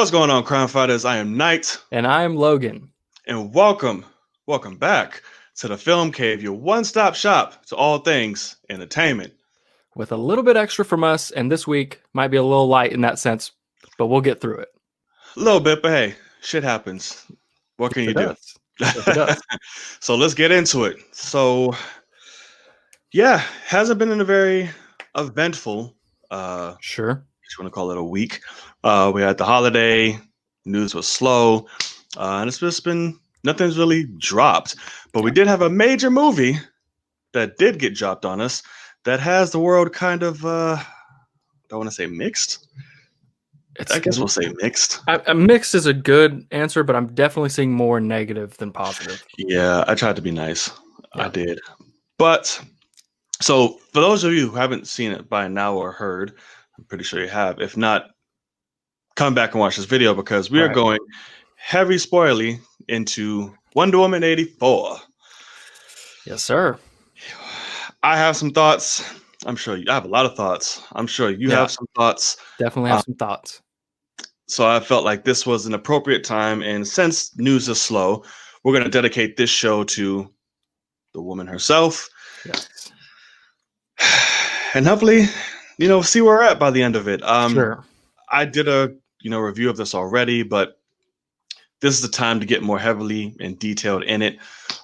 What's going on, crime fighters? I am Knight, And I'm Logan. and welcome back to the Film Cave, your one-stop shop to all things entertainment. With a little bit extra from us, and this week might be a little light in that sense, but we'll get through it. A little bit, but hey, shit happens. What can you do? Yes, it does. So let's get into it. So, yeah, hasn't been in a very eventful, Sure. if you want to call it a week. We had the holiday, news was slow, and it's just been, nothing's really dropped. But we did have a major movie that did get dropped on us that has the world kind of, I don't want to say mixed. I guess we'll say mixed. Mixed is a good answer, but I'm definitely seeing more negative than positive. Yeah, I tried to be nice. Yeah. I did. But, so for those of you who haven't seen it by now or heard, I'm pretty sure you have. If not, come back and watch this video because we are going heavy spoilerly into Wonder Woman 84. Yes, sir. I have some thoughts. I'm sure I have a lot of thoughts. I'm sure you have some thoughts. Definitely have some thoughts. So I felt like this was an appropriate time. And since news is slow, we're going to dedicate this show to the woman herself. Yes. And hopefully, see where we're at by the end of it. Sure. I did a, review of this already, but this is the time to get more heavily and detailed in it.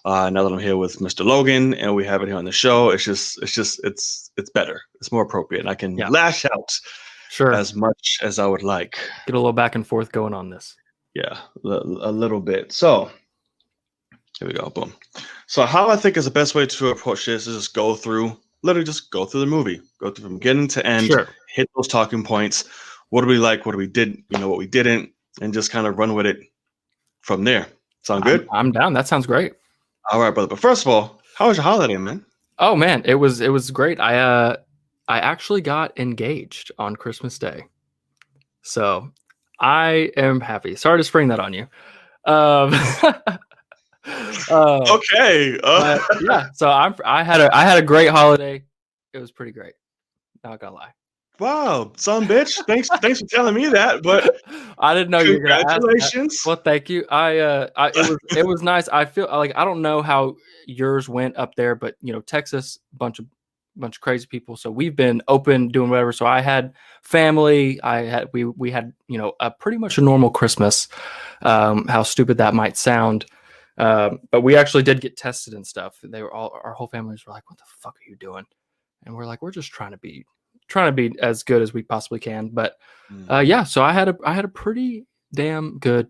Now that I'm here with Mr. Logan and we have it here on the show, it's better. It's more appropriate. And I can lash out as much as I would like. Get a little back and forth going on this. Yeah, a little bit. So here we go. Boom. So how I think is the best way to approach this is literally just go through the movie, go through from beginning to end, hit those talking points. What do we like? What do we did? What we didn't, and just kind of run with it from there. Sound good? I'm down. That sounds great. All right, brother. But first of all, how was your holiday, man? Oh man, it was great. I actually got engaged on Christmas Day, so I am happy. Sorry to spring that on you. Okay. Yeah. So I had a great holiday. It was pretty great. Not gonna lie. Wow, son, bitch. Thanks for telling me that. But I didn't know you were gonna ask that. Congratulations. Well, thank you. It was nice. I feel like I don't know how yours went up there, but Texas, bunch of crazy people. So we've been open, doing whatever. So I had family. We had a pretty much a normal Christmas. How stupid that might sound. But we actually did get tested and stuff. Our whole families were like, "What the fuck are you doing?" And we're like, "We're just trying to be as good as we possibly can." But so I had a pretty damn good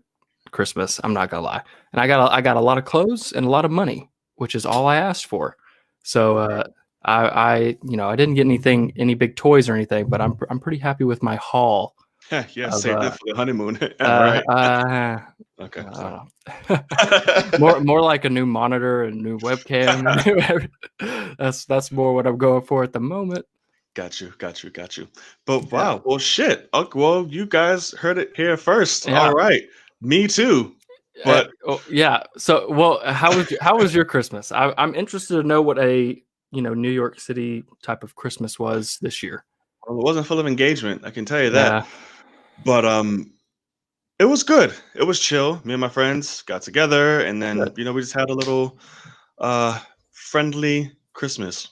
Christmas. I'm not gonna lie, and I got a lot of clothes and a lot of money, which is all I asked for. So I didn't get any big toys or anything, but I'm pretty happy with my haul. Yeah, saved it for the honeymoon. Right. Okay. more like a new monitor, a new webcam. That's more what I'm going for at the moment. Got you. But wow, well, shit. Okay, well, you guys heard it here first. Yeah. All right, me too. But yeah. So, well, how was your Christmas? I'm interested to know what a New York City type of Christmas was this year. Well, it wasn't full of engagement, I can tell you that. But it was good. It was chill. Me and my friends got together, and then we just had a little friendly Christmas,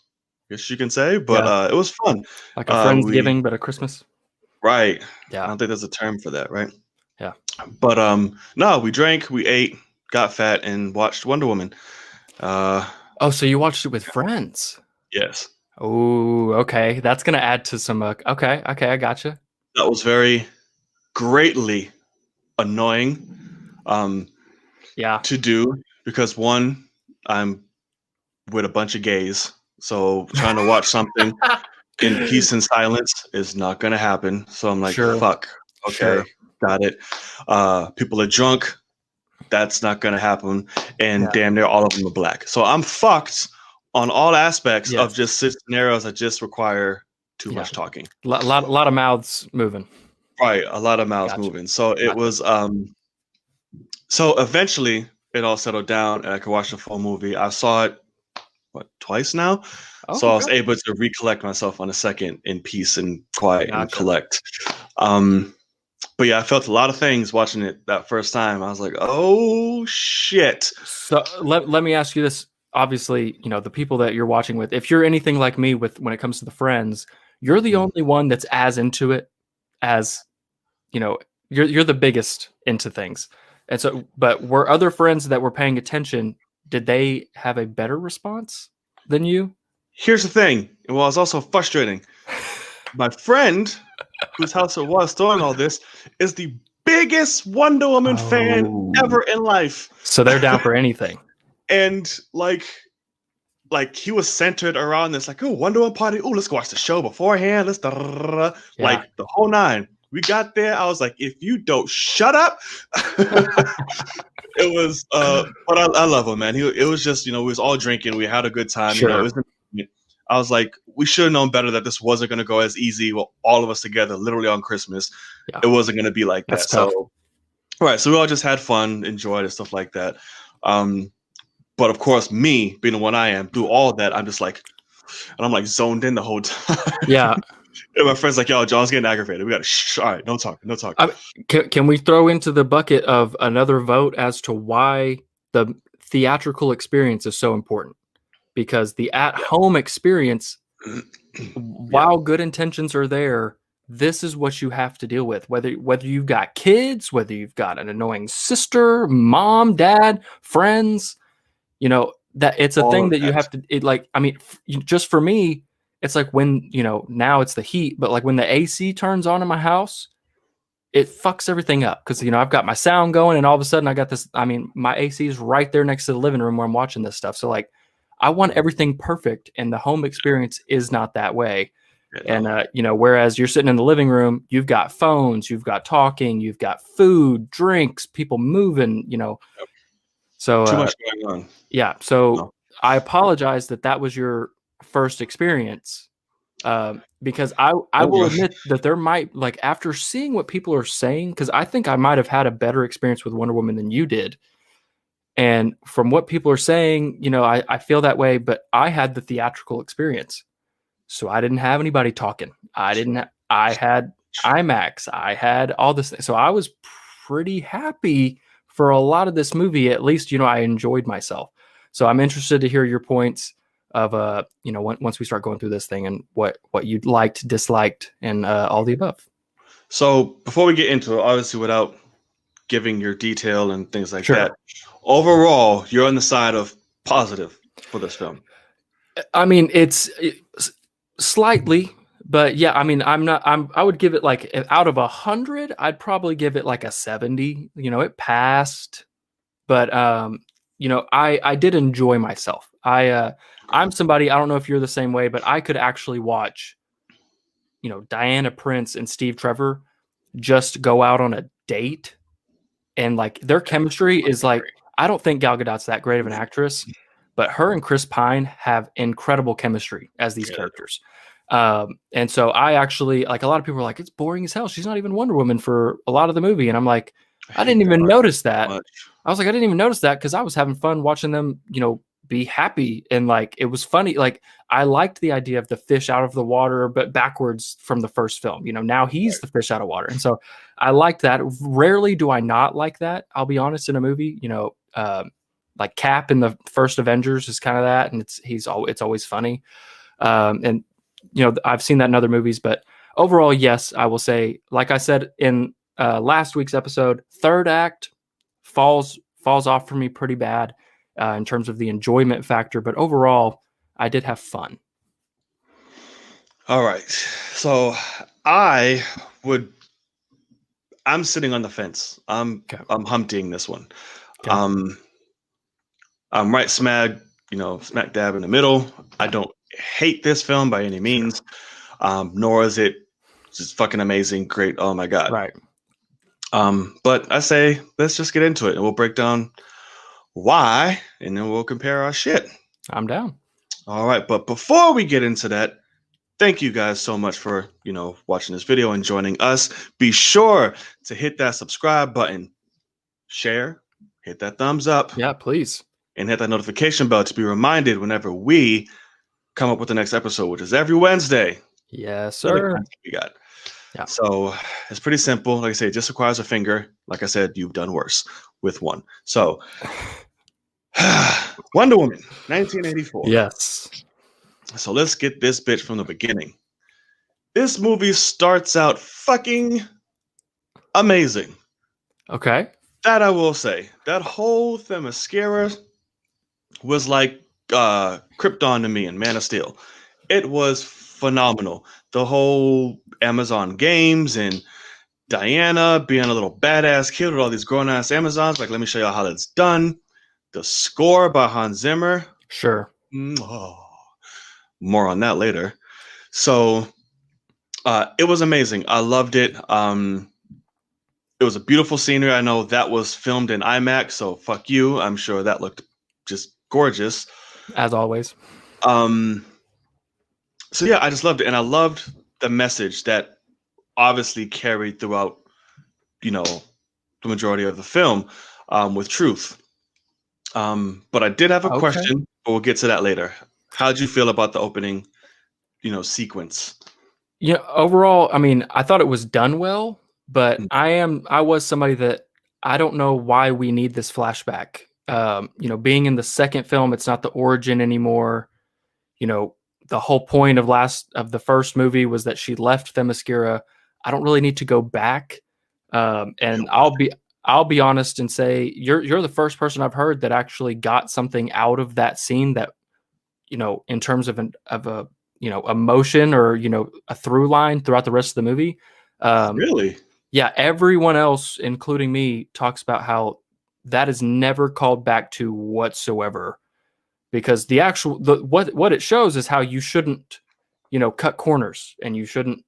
I guess you can say. But it was fun. Like a Friendsgiving, but a Christmas. Right. Yeah. I don't think there's a term for that, right? Yeah. But no, we drank, we ate, got fat, and watched Wonder Woman. Oh, so you watched it with friends? Yes. Oh, okay. That's gonna add to some. Okay, I gotcha. That was very greatly annoying. To do because one, I'm with a bunch of gays, so trying to watch something in peace and silence is not going to happen. So I'm like, fuck. Okay, got it. People are drunk. That's not going to happen. And damn near all of them are black. So I'm fucked on all aspects of just scenarios that just require too much talking. A lot of mouths moving. Right, a lot of mouths moving. So it was. So eventually it all settled down and I could watch the full movie. I saw it twice now. So I was able to recollect myself on a second in peace and quiet and collect. But yeah, I felt a lot of things watching it that first time. I was like, oh shit. So let me ask you this. Obviously, you know, the people that you're watching with, if you're anything like me with when it comes to the Friends, you're the only one that's as into it as, you know, you're the biggest into things. And so, but were other friends that were paying attention, did they have a better response than you? Here's the thing. Well, it's also frustrating. My friend, whose house it was doing all this, is the biggest Wonder Woman fan ever in life. So they're down for anything. And like he was centered around this, like, oh, Wonder Woman party. Oh, let's go watch the show beforehand. Let's like the whole nine. We got there. I was like, if you don't shut up. It was but I love him, man. It was just, you know, we was all drinking, we had a good time. Sure. You know, I was like, we should have known better that this wasn't gonna go as easy with all of us together, literally on Christmas. Yeah. It wasn't gonna be like that. Tough. So right, so we all just had fun, enjoyed and stuff like that. But of course, me being the one I am, through all of that, I'm just like, and I'm like zoned in the whole time. Yeah. And my friend's like, yo, John's getting aggravated. We got to, all right, no talking. Can we throw into the bucket of another vote as to why the theatrical experience is so important? Because the at-home experience, while good intentions are there, this is what you have to deal with. Whether you've got kids, whether you've got an annoying sister, mom, dad, friends, you know, that it's a thing that you have to, just for me, it's like when, you know, now it's the heat, but like when the AC turns on in my house, it fucks everything up. Cause, you know, I've got my sound going and all of a sudden I got this, my AC is right there next to the living room where I'm watching this stuff. So like, I want everything perfect, and the home experience is not that way. And, you know, whereas you're sitting in the living room, you've got phones, you've got talking, you've got food, drinks, people moving, you know. So too much going on. Yeah. So I apologize that was your first experience, because I will admit that there might, like, after seeing what people are saying, because I think I might have had a better experience with Wonder Woman than you did. And from what people are saying, you know, I feel that way, but I had the theatrical experience. So I didn't have anybody talking. I had IMAX. I had all this. So I was pretty happy for a lot of this movie. At least, you know, I enjoyed myself. So I'm interested to hear your points of, you know, once we start going through this thing and what you liked, disliked, and all the above. So before we get into it, obviously without giving your detail and things like that, overall, you're on the side of positive for this film. I mean, it's slightly, but yeah, I mean, I would give it, like, out of 100, I'd probably give it like a 70. You know, it passed, but you know, I did enjoy myself. I'm somebody, I don't know if you're the same way, but I could actually watch, you know, Diana Prince and Steve Trevor just go out on a date, and like their chemistry is like, I don't think Gal Gadot's that great of an actress, but her and Chris Pine have incredible chemistry as these characters. And so I actually, like, a lot of people are like, it's boring as hell. She's not even Wonder Woman for a lot of the movie. And I'm like, I didn't even notice that. I was like, I didn't even notice that because I was having fun watching them, you know, be happy. And like, it was funny. Like, I liked the idea of the fish out of the water, but backwards from the first film. You know, now he's the fish out of water. And so I liked that. Rarely do I not like that, I'll be honest, in a movie. You know, like Cap in the first Avengers is kind of that, and it's always funny. And you know, I've seen that in other movies, but overall, yes, I will say, like I said in last week's episode, third act falls off for me pretty bad in terms of the enjoyment factor, but overall, I did have fun. All right, so I'm sitting on the fence. I'm humptying this one. Okay. I'm right smack dab in the middle. I don't hate this film by any means, nor is it just fucking amazing, great. Oh my god! Right. But I say let's just get into it, and we'll break down why, and then we'll compare our shit. I'm down. All right, but before we get into that, thank you guys so much for, you know, watching this video and joining us. Be sure to hit that subscribe button, share, hit that thumbs up. Yeah, please. And hit that notification bell to be reminded whenever we come up with the next episode, which is every Wednesday. Yes, sir. We got. Yeah. So it's pretty simple. Like I say, it just requires a finger. Like I said, you've done worse with one. So Wonder Woman, 1984. Yes. So let's get this bitch from the beginning. This movie starts out fucking amazing. Okay. That I will say. That whole Themyscira was like Krypton to me in Man of Steel. It was phenomenal. The whole Amazon games and Diana being a little badass kid with all these grown-ass Amazons. Like, let me show you how that's done. The score by Hans Zimmer. Sure. Oh, more on that later. So it was amazing. I loved it. It was a beautiful scenery. I know that was filmed in IMAX, so fuck you. I'm sure that looked just gorgeous. As always. So yeah, I just loved it. And I loved the message that obviously carried throughout, the majority of the film with truth. But I did have a question, but we'll get to that later. How did you feel about the opening, sequence? Yeah, overall, I mean, I thought it was done well, but I was somebody that I don't know why we need this flashback. Being in the second film, it's not the origin anymore. The whole point of the first movie was that she left Themyscira. I don't really need to go back. And I'll be honest and say you're the first person I've heard that actually got something out of that scene that, in terms of a emotion or a through line throughout the rest of the movie. Really? Yeah, everyone else, including me, talks about how that is never called back to whatsoever, because what it shows is how you shouldn't cut corners, and you shouldn't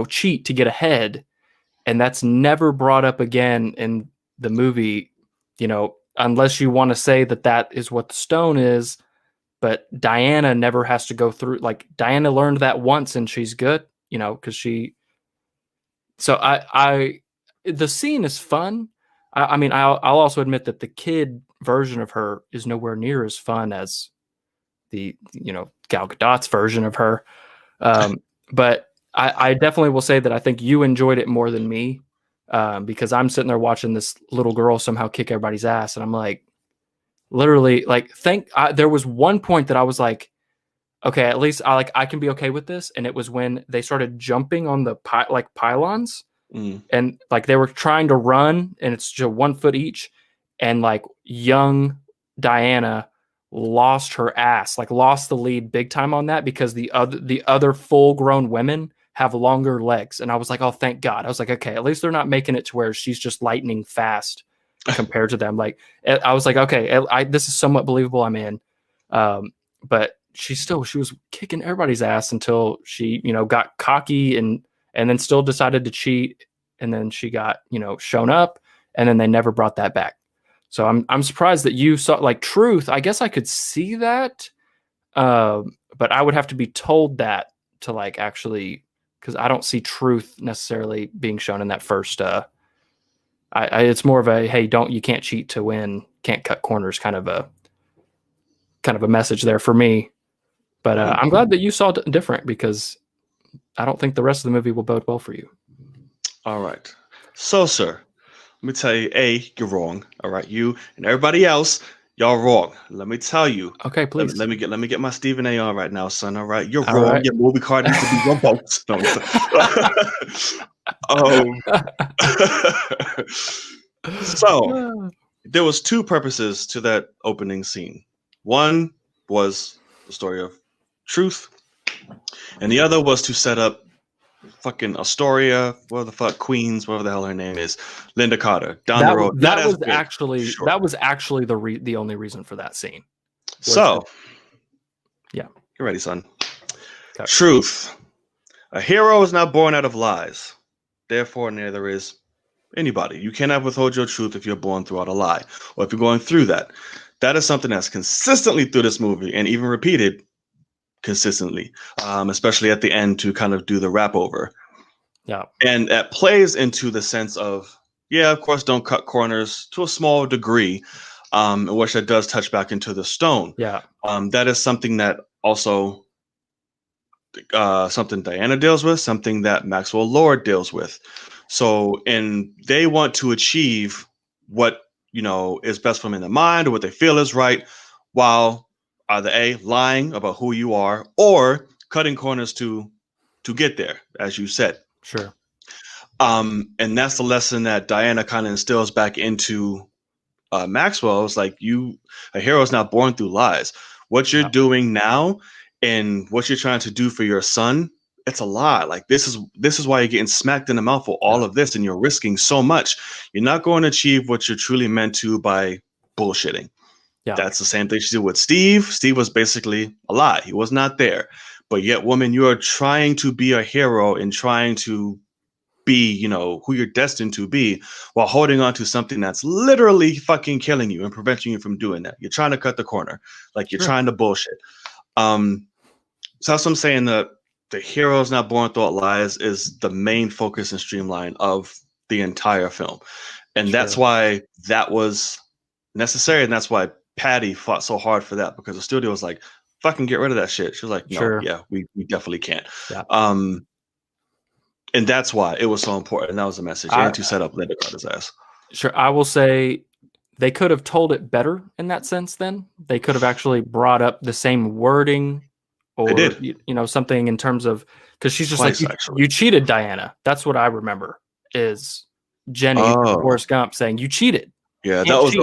cheat to get ahead, and that's never brought up again in the movie, unless you want to say that is what the stone is. But Diana never has to go through, like, Diana learned that once and she's good, because so the scene is fun. I mean, I'll also admit that the kid version of her is nowhere near as fun as the, Gal Gadot's version of her. But I definitely will say that I think you enjoyed it more than me, because I'm sitting there watching this little girl somehow kick everybody's ass. And I'm like, literally, like, there was one point that I was like, okay, at least I can be okay with this. And it was when they started jumping on the pylons, and like they were trying to run, and it's just 1 foot each, and like young Diana lost her ass, like lost the lead big time on that, because the other full grown women have longer legs. And I was like, oh, thank God. I was like, okay, at least they're not making it to where she's just lightning fast compared to them. Like, I was like, okay, this is somewhat believable. I'm in. But she was kicking everybody's ass until she, got cocky and then still decided to cheat. And then she got, shown up, and then they never brought that back. So I'm surprised that you saw, like, truth. I guess I could see that. But I would have to be told that to, like, actually, because I don't see truth necessarily being shown in that first, it's more of a, hey, you can't cheat to win, can't cut corners kind of a message there for me. But I'm glad that you saw different, because I don't think the rest of the movie will bode well for you. All right. So, sir, let me tell you, you're wrong. All right, you and everybody else, y'all wrong. Let me tell you. Okay, please. Let me get my Stephen A. on right now, son. All right, you're all wrong. Right. Your movie card needs to be revoked. So there was two purposes to that opening scene. One was the story of truth, and the other was to set up fucking Astoria, whatever the fuck, Queens, whatever the hell her name is, Linda Carter, down the road. That was actually the only reason for that scene. So, yeah, you ready, son? Okay. Truth. A hero is not born out of lies. Therefore, neither is anybody. You cannot withhold your truth if you're born throughout a lie, or if you're going through that. That is something that's consistently through this movie, and even repeated consistently, especially at the end to kind of do the wrap over. Yeah. And that plays into the sense of, yeah, of course, don't cut corners to a small degree, in which that does touch back into the stone. Yeah. That is something that also something Diana deals with, something that Maxwell Lord deals with. So, and they want to achieve what, is best for them in their mind or what they feel is right, while either A, lying about who you are, or cutting corners to get there, as you said. Sure. And that's the lesson that Diana kind of instills back into Maxwell. It's like, a hero is not born through lies. What you're doing now and what you're trying to do for your son, it's a lie. Like, this is why you're getting smacked in the mouth for all of this, and you're risking so much. You're not going to achieve what you're truly meant to by bullshitting. Yeah. That's the same thing she did with Steve. Steve was basically a lie. He was not there. But yet, woman, you are trying to be a hero and trying to be, who you're destined to be, while holding on to something that's literally fucking killing you and preventing you from doing that. You're trying to cut the corner. Like, you're trying to bullshit. So that's what I'm saying, that the hero's not born through lies is the main focus and streamline of the entire film. And that's why that was necessary. And that's why Patty fought so hard for that, because the studio was like, fucking get rid of that shit. She was like, no, yeah, we definitely can't. Yeah. And that's why it was so important. And that was the message. And to set up Lindegaard's ass. Sure. I will say they could have told it better in that sense then. They could have actually brought up the same wording, or, something in terms of, because she's just twice, like, you cheated, Diana. That's what I remember, is Jenny from Forrest Gump saying, you cheated. Yeah, that was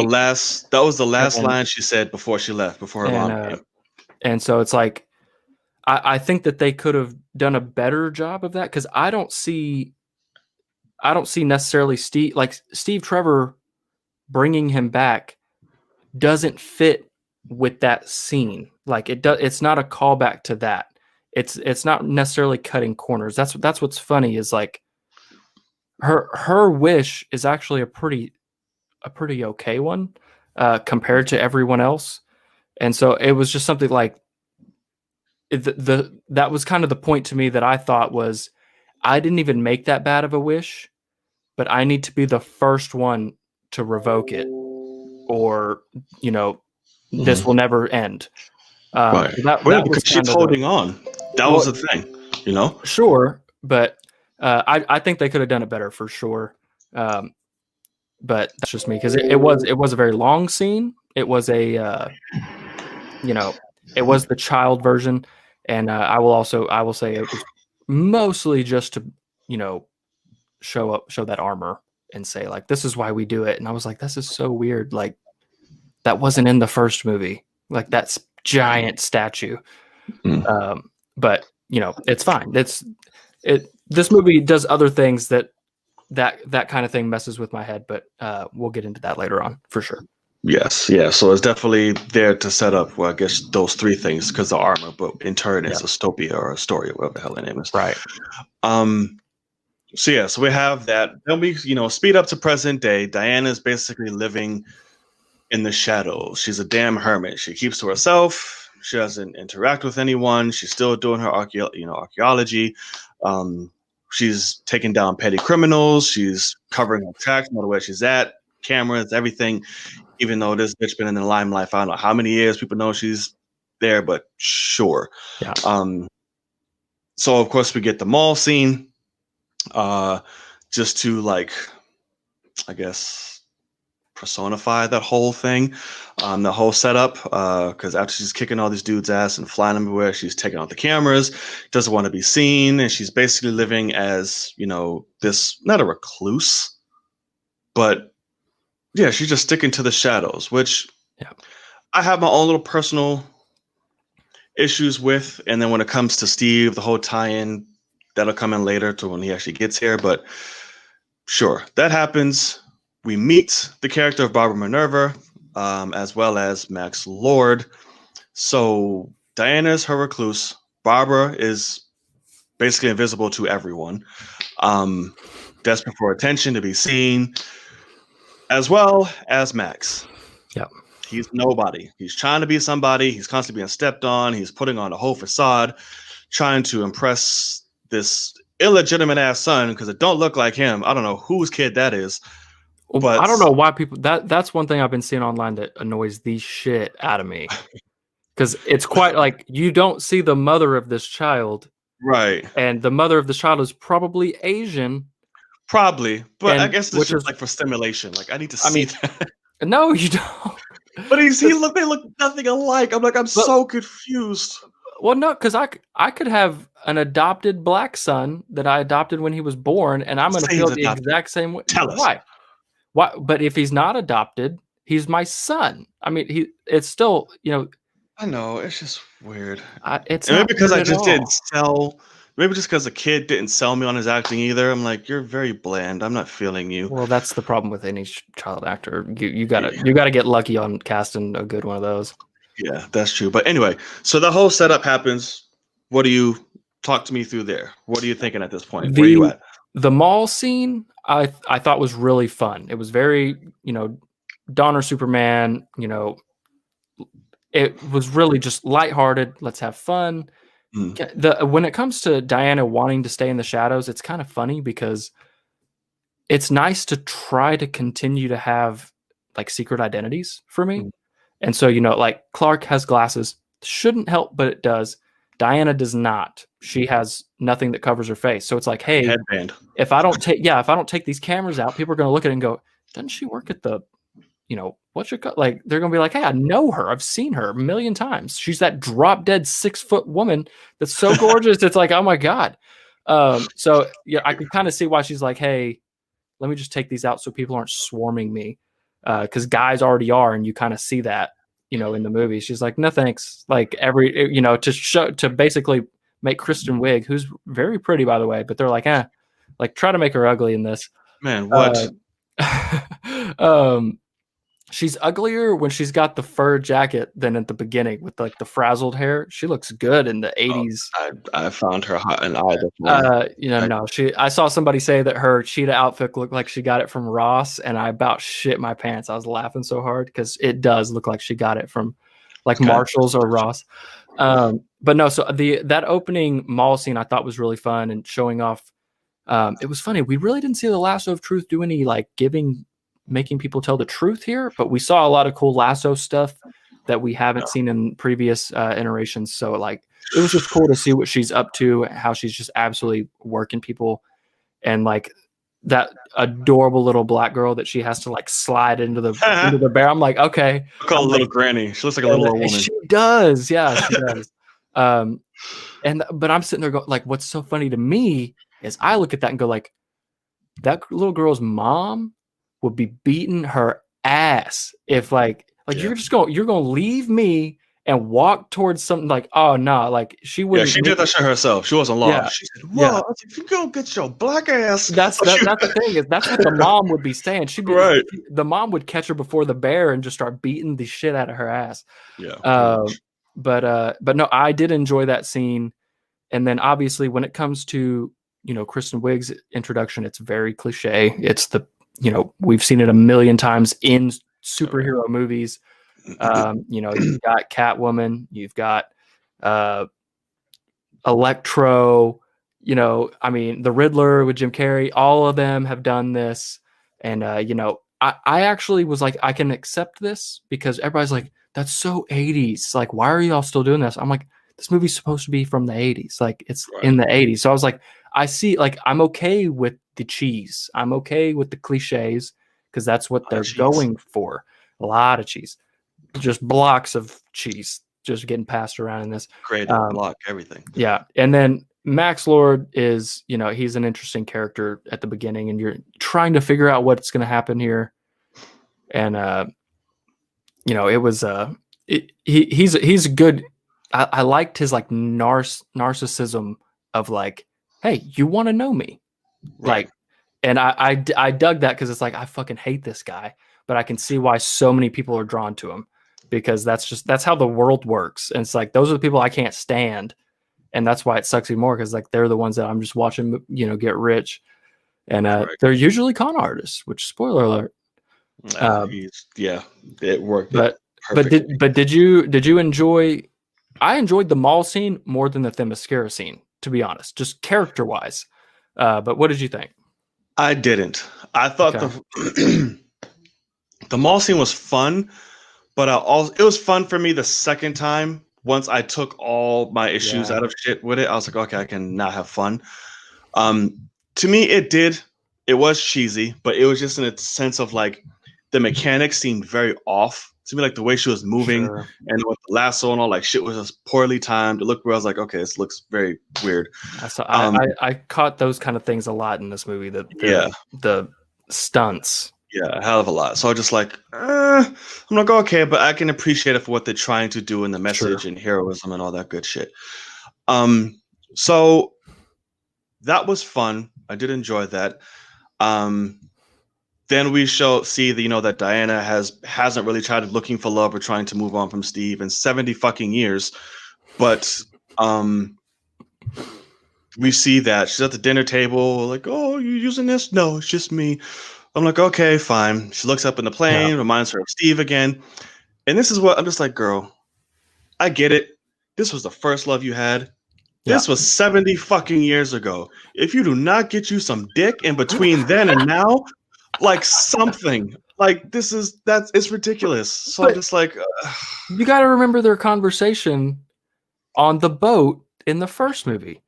the last line she said before she left, before her mom came. And so it's like, I think that they could have done a better job of that, because I don't see necessarily Steve Trevor bringing him back doesn't fit with that scene. Like, it's not a callback to that. It's not necessarily cutting corners. That's what's funny, is like her wish is actually a pretty okay one compared to everyone else. And so it was just something like, that was kind of the point to me that I thought was, I didn't even make that bad of a wish, but I need to be the first one to revoke it, or this will never end. Right. Because she's holding on. That was the thing, Sure, but I think they could have done it better, for sure. But that's just me, because it was a very long scene. It was it was the child version. And I will say it was mostly just to, show that armor and say, like, this is why we do it. And I was like, this is so weird. Like, that wasn't in the first movie. Like, that's giant statue. But it's fine. This movie does other things that kind of thing messes with my head. But we'll get into that later on, for sure. Yes, yeah. So it's definitely there to set up, well, I guess, those three things, because the armor, but in turn, it's Astopia or Astoria, whatever the hell the name is. Right. So we have that. Then we, speed up to present day. Diana's basically living in the shadows. She's a damn hermit. She keeps to herself. She doesn't interact with anyone. She's still doing her archaeology. She's taking down petty criminals. She's covering her tracks, no matter where she's at. Cameras, everything. Even though this bitch been in the limelight for I don't know how many years, people know she's there, but sure. Yeah. So of course we get the mall scene, just to, like, I guess, personify that whole thing, the whole setup. Because after she's kicking all these dudes' ass and flying everywhere, she's taking out the cameras, doesn't want to be seen, and she's basically living as, this, not a recluse, but yeah, she's just sticking to the shadows, which I have my own little personal issues with. And then when it comes to Steve, the whole tie-in, that'll come in later to when he actually gets here. But sure, that happens. We meet the character of Barbara Minerva, as well as Max Lord. So Diana is her recluse. Barbara is basically invisible to everyone. Desperate for attention, to be seen. As well as Max. Yep. He's nobody. He's trying to be somebody. He's constantly being stepped on. He's putting on a whole facade, trying to impress this illegitimate ass son, because it don't look like him. I don't know whose kid that is. But I don't know why people that's one thing I've been seeing online that annoys the shit out of me. Because it's quite like, you don't see the mother of this child Right. And the mother of the child is probably Asian. Probably, but I guess it's which just is like for stimulation. Like I need to see that. No, you don't. But they look nothing alike. I'm like, I'm so confused. Well, no, because I could have an adopted black son that I adopted when he was born, and I'm going to feel the exact same way. Tell us. Why? But if he's not adopted, he's my son. I mean, it's still, I know, it's just weird. It's maybe not because I weird just at didn't all. sell. Maybe just because the kid didn't sell me on his acting either. I'm like, you're very bland. I'm not feeling you. Well, that's the problem with any child actor. You gotta get lucky on casting a good one of those. Yeah, that's true. But anyway, so the whole setup happens. What do you talk to me through there? What are you thinking at this point? Where are you at? The mall scene I thought was really fun. It was very, Donner Superman, it was really just lighthearted. Let's have fun. When it comes to Diana wanting to stay in the shadows, it's kind of funny because it's nice to try to continue to have like secret identities for me. And so, like Clark has glasses, shouldn't help, but it does. Diana does not. She has nothing that covers her face. So it's like, hey, headband. If I don't take these cameras out, people are going to look at it and go, doesn't she work at the, what's your like, they're going to be like, hey, I know her. I've seen her a million times. She's that drop dead 6-foot woman that's so gorgeous. It's like, oh my God. So yeah, I can kind of see why she's like, hey, let me just take these out so people aren't swarming me. Because guys already are, and you kind of see that, in the movie. She's like, no thanks. Like to basically make Kristen Wiig, who's very pretty by the way, but they're like, like try to make her ugly in this. Man, what? She's uglier when she's got the fur jacket than at the beginning with like the frazzled hair. She looks good in the 80s. I found her hot and either. No, I saw somebody say that her cheetah outfit looked like she got it from Ross, and I about shit my pants. I was laughing so hard because it does look like she got it from like Marshalls or Ross. But no, so that opening mall scene I thought was really fun and showing off. It was funny. We really didn't see the Lasso of Truth do any like making people tell the truth here, but we saw a lot of cool Lasso stuff that we haven't seen in previous iterations. So like, it was just cool to see what she's up to, how she's just absolutely working people, and like that adorable little black girl that she has to like slide into the bear. I'm like, okay, I call her little granny. She looks like a little old woman. She does, yeah, she does. But I'm sitting there going, like, what's so funny to me is I look at that and go, like, that little girl's mom would be beating her ass if like you're gonna leave me and walk towards something like, oh no, like she wouldn't. Yeah, she did that shit herself. She wasn't lost. Yeah. She said, "Well, if you go get your black ass." That's the thing is that's what the mom would be saying. She'd be right. The mom would catch her before the bear and just start beating the shit out of her ass. Yeah. But no, I did enjoy that scene. And then obviously when it comes to Kristen Wiig's introduction, it's very cliche. It's we've seen it a million times in superhero movies. You've got Catwoman, you've got Electro, I mean, the Riddler with Jim Carrey, all of them have done this. And, I actually was like, I can accept this because everybody's like, that's so 80s. Like, why are y'all still doing this? I'm like, this movie's supposed to be from the 80s. Like, it's in the 80s. So I was like, I see, like, I'm okay with the cheese. I'm okay with the cliches because that's what they're going for. A lot of cheese. Just blocks of cheese just getting passed around in this. Great block, everything. Yeah. And then Max Lord is, he's an interesting character at the beginning, and you're trying to figure out what's going to happen here. And, it was, he's a good, I liked his like narcissism of like, hey, you want to know me? Right. Like, and I dug that because it's like, I fucking hate this guy, but I can see why so many people are drawn to him because that's how the world works. And it's like, those are the people I can't stand. And that's why it sucks even more because like they're the ones that I'm just watching, get rich. And they're usually con artists, which spoiler alert. It worked. But did you enjoy? I enjoyed the mall scene more than the Themyscira scene, to be honest, just character wise. But what did you think? I didn't. I thought the mall scene was fun, but it was fun for me the second time once I took all my issues out of shit with it, I was like, okay, I can now have fun. To me, it was cheesy, but it was just in a sense of like the mechanics seemed very off to me, like the way she was moving and with the lasso and all, like shit was just poorly timed. It looked where I was like, okay, this looks very weird. I caught those kind of things a lot in this movie. The stunts. Yeah, a hell of a lot. So I just like, I'm like, okay, but I can appreciate it for what they're trying to do in the message and heroism and all that good shit. So that was fun. I did enjoy that. Then we see that that Diana hasn't really tried looking for love or trying to move on from Steve in 70 fucking years, but we see that she's at the dinner table, like, oh, you using this? No, it's just me. I'm like, okay, fine. She looks up in the plane, reminds her of Steve again. And this is what I'm just like, girl, I get it. This was the first love you had. This was 70 fucking years ago. If you do not get you some dick in between then and now, like something, like it's ridiculous. So but I'm just like, you got to remember their conversation on the boat in the first movie.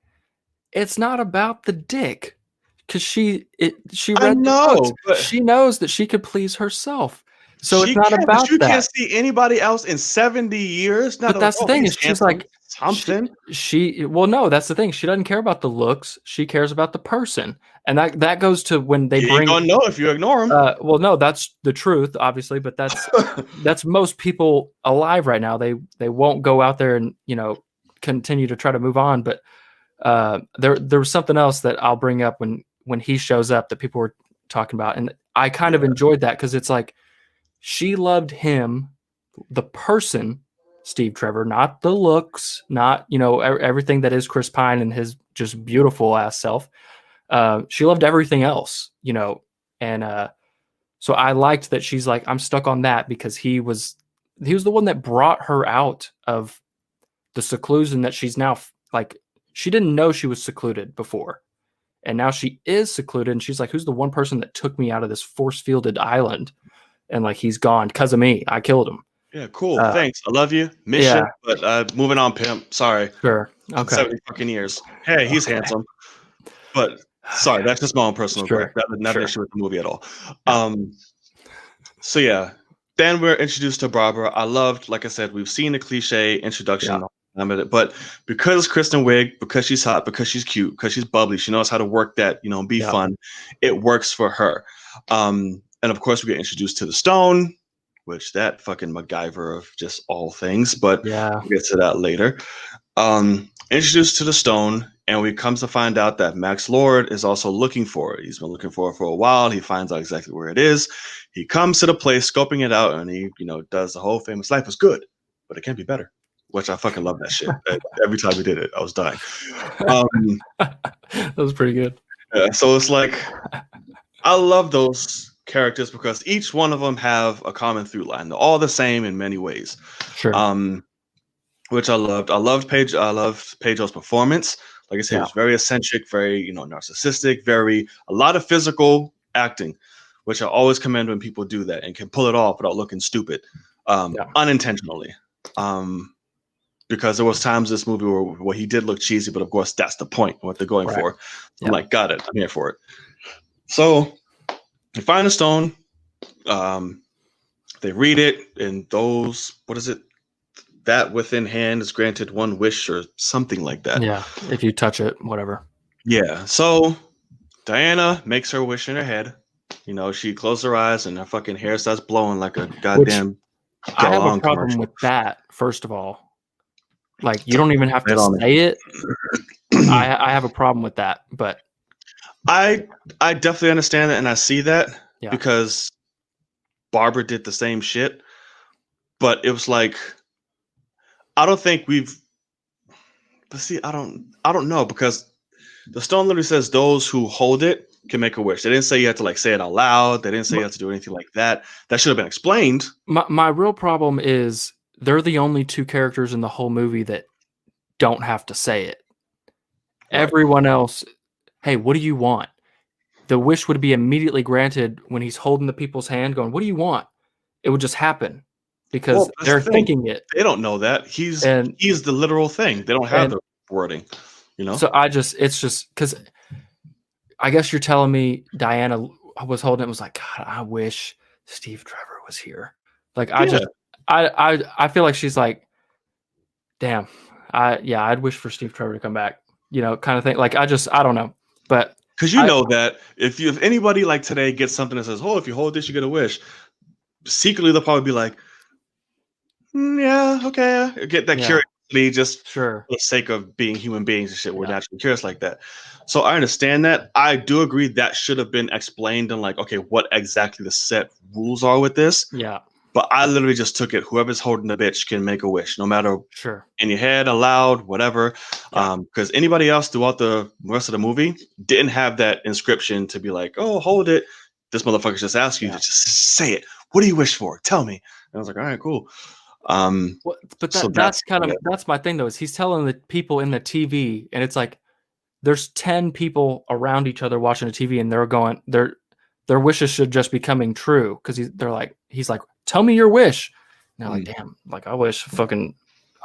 It's not about the dick. Because she read the books. She knows that she could please herself. So it's not about that. You can't see anybody else in 70 years. But that's the thing is she's like something. Well, no, that's the thing. She doesn't care about the looks. She cares about the person. And that goes to when they bring. You don't know if you ignore them. Well, no, that's the truth, obviously. But that's most people alive right now. They won't go out there and continue to try to move on. But there was something else that I'll bring up when he shows up that people were talking about. And I kind of enjoyed that because it's like she loved him, the person, Steve Trevor, not the looks, not, everything that is Chris Pine and his just beautiful ass self. She loved everything else, and so I liked that she's like, I'm stuck on that because he was the one that brought her out of the seclusion that she's now like, she didn't know she was secluded before. And now she is secluded, and she's like, who's the one person that took me out of this force-fielded island? And like, he's gone because of me. I killed him. Yeah, cool. Thanks. I love you. Mission. But moving on, pimp. Sorry. Sure. Okay. 70 fucking years. Hey, he's handsome. But sorry, that's just my own personal grip. Not an issue with the movie at all. So yeah. Then we're introduced to Barbara. I loved, like I said, we've seen the cliche introduction. But because Kristen Wiig, because she's hot, because she's cute, because she's bubbly, she knows how to work that, be fun. It works for her. And of course, we get introduced to the Stone, which that fucking MacGyver of just all things. But we'll get to that later. Introduced to the Stone, and we come to find out that Max Lord is also looking for it. He's been looking for it for a while. He finds out exactly where it is. He comes to the place, scoping it out, and he, does the whole famous life is good, but it can be better. Which I fucking love that shit. Every time we did it, I was dying. That was pretty good. Yeah, so it's like, I love those characters because each one of them have a common through line. They're all the same in many ways. Sure. Which I loved. I loved Pedro's performance. Like I said, it was very eccentric, very, narcissistic, a lot of physical acting, which I always commend when people do that and can pull it off without looking stupid, unintentionally. Because there was times in this movie where he did look cheesy, but of course that's the point, what they're going for. So I'm like, got it, I'm here for it. So they find the stone, they read it, and what is it? That within hand is granted one wish or something like that. Yeah, if you touch it, whatever. Yeah, so Diana makes her wish in her head. She closes her eyes and her fucking hair starts blowing like a goddamn. I have a problem with that, first of all. Like, you don't even have to say it. I have a problem with that, but I definitely understand that, and I see that because Barbara did the same shit. But it was like, I don't think I don't know, because the stone literally says those who hold it can make a wish. They didn't say you had to like say it out loud. They didn't say you had to do anything like that. That should have been explained. My real problem is they're the only two characters in the whole movie that don't have to say it. Right. Everyone else, hey, what do you want? The wish would be immediately granted when he's holding the people's hand going, what do you want? It would just happen. because they're thinking it. They don't know that. He's the literal thing. They don't have the wording, you know? So it's just because I guess you're telling me Diana was holding it, was like, God, I wish Steve Trevor was here. Like, I feel like she's like, damn, I'd wish for Steve Trevor to come back, you know, kind of thing. Like, I don't know. But because you know that if anybody like today gets something that says, oh, if you hold this, you get a wish, secretly they'll probably be like, yeah, okay. Get that curiosity just for the sake of being human beings and shit. We're naturally curious like that. So I understand that. I do agree that should have been explained and like, okay, what exactly the set rules are with this. Yeah. But I literally just took it. Whoever's holding the bitch can make a wish, no matter in your head, aloud, whatever. Because anybody else throughout the rest of the movie didn't have that inscription to be like, oh, hold it. This motherfucker just asked you to just say it. What do you wish for? Tell me. And I was like, all right, cool. But that's kind of that's my thing though, is he's telling the people in the TV, and it's like there's 10 people around each other watching the TV, and they're going their wishes should just be coming true, because he's like, tell me your wish. And they're like, damn, like I wish fucking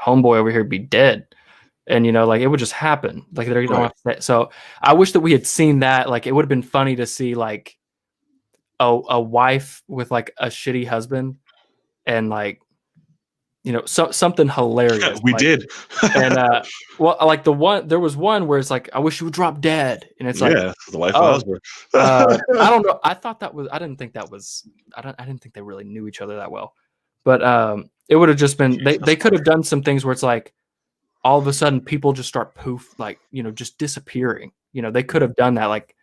homeboy over here would be dead, and you know, like it would just happen. Like they don't have to say. So I wish that we had seen that. Like it would have been funny to see like a wife with like a shitty husband, and like, you know, something hilarious. We did. And well, like there was one where it's like, I wish you would drop dead, and it's like, the wife and husband. I don't know. I didn't think they really knew each other that well, but it would have just been they could have done some things where it's like all of a sudden people just start like, you know, just disappearing. You know, they could have done that, like,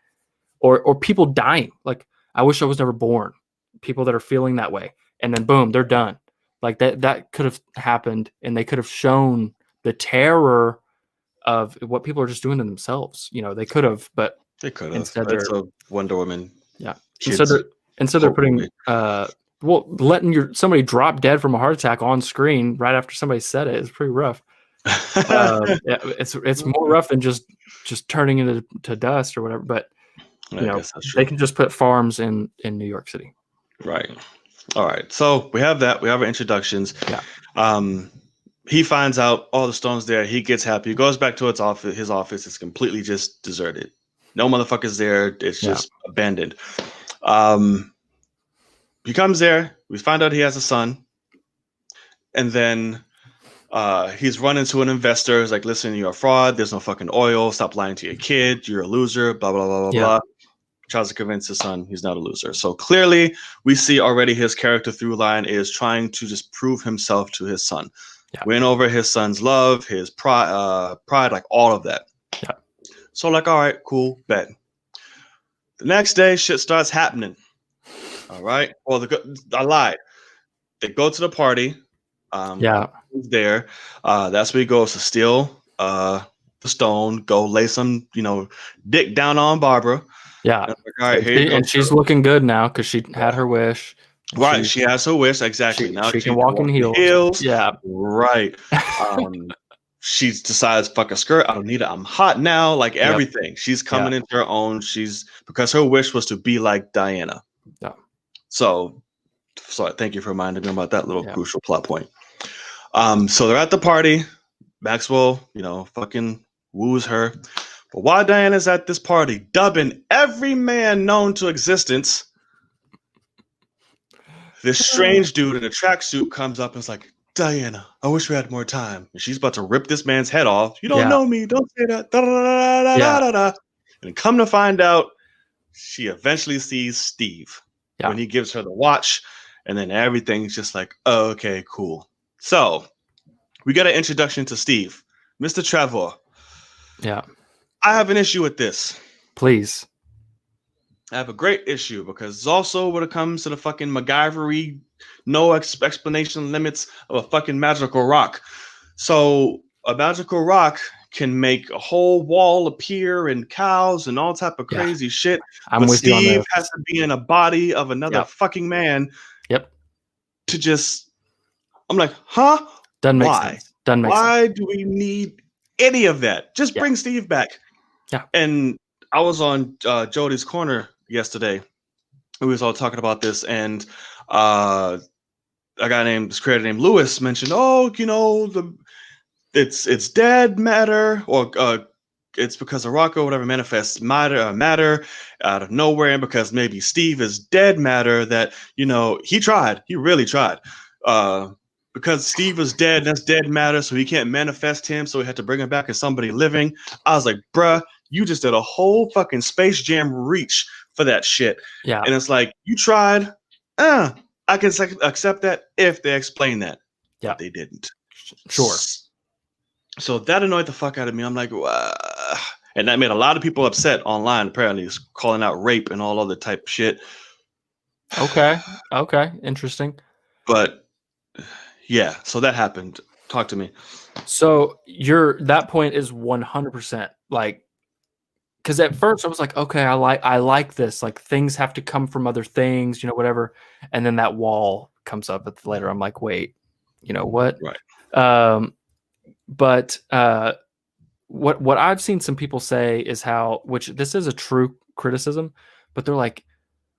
or people dying. Like, I wish I was never born. People that are feeling that way, and then boom, they're done. Like that could have happened, and they could have shown the terror of what people are just doing to themselves. You know, they could have, but they could have. Instead, that's a Wonder Woman. Yeah. Instead they're putting letting somebody drop dead from a heart attack on screen right after somebody said it is pretty rough. It's more rough than just turning into dust or whatever. But you know, they can just put farms in New York City. Right. All right, so we have that. We have our introductions. Yeah. He finds out all the stones there. He gets happy. He goes back to his office. It's completely just deserted. No motherfuckers there. It's just abandoned. He comes there. We find out he has a son. And then he's run into an investor. He's like, listen, you're a fraud. There's no fucking oil. Stop lying to your kid. You're a loser. Blah, blah, blah, blah, blah. Tries to convince his son he's not a loser. So clearly we see already his character through line is trying to just prove himself to his son. Win over his son's love, his pride, like all of that. So like, all right, cool, bet. The next day, shit starts happening. All right. Well, I lied. They go to the party. There. That's where he goes to steal the stone, go lay some, you know, dick down on Barbara. Yeah. Like, all right, and she's looking good now because she had her wish. Right. She has her wish. Exactly. Now she can walk in heels. Yeah. Right. She decides, fuck a skirt. I don't need it. I'm hot now. Like everything. She's coming into her own. Because her wish was to be like Diana. Yeah. So thank you for reminding me about that little crucial plot point. So they're at the party. Maxwell, you know, fucking woos her. But while Diana's at this party, dubbing every man known to existence, this strange dude in a tracksuit comes up and is like, Diana, I wish we had more time. And she's about to rip this man's head off. You don't know me. Don't say that. Da, da, da, da, da, da, da. And come to find out, she eventually sees Steve when he gives her the watch. And then everything's just like, oh, okay, cool. So we got an introduction to Steve. Mr. Trevor. Yeah. I have an issue with this. Please. I have a great issue because it's also when it comes to the fucking MacGyver-y, no explanation limits of a fucking magical rock. So a magical rock can make a whole wall appear and cows and all type of crazy shit. I'm with you on Steve has to be in a body of another fucking man. Yep. To just, I'm like, huh? Doesn't make sense. Doesn't make sense. Why do we need any of that? Just bring Steve back. Yeah. And I was on Jody's Corner yesterday. We was all talking about this, and this creator named Lewis mentioned, oh, it's dead matter, or it's because of rock or whatever manifests matter out of nowhere, and because maybe Steve is dead matter, that he really tried. Because Steve was dead, that's dead matter, so he can't manifest him, so he had to bring him back as somebody living. I was like, bruh, you just did a whole fucking Space Jam reach for that shit. Yeah. And it's like, you tried. I can accept that if they explain that. Yeah. But they didn't. Sure. So that annoyed the fuck out of me. I'm like, and that made a lot of people upset online, apparently, calling out rape and all other type of shit. Okay. Interesting. But yeah, so that happened. Talk to me. So that point is 100% like, because at first I was like, okay, I like this. Like, things have to come from other things, whatever. And then that wall comes up later. I'm like, wait, what? Right. But what I've seen some people say is which this is a true criticism, but they're like,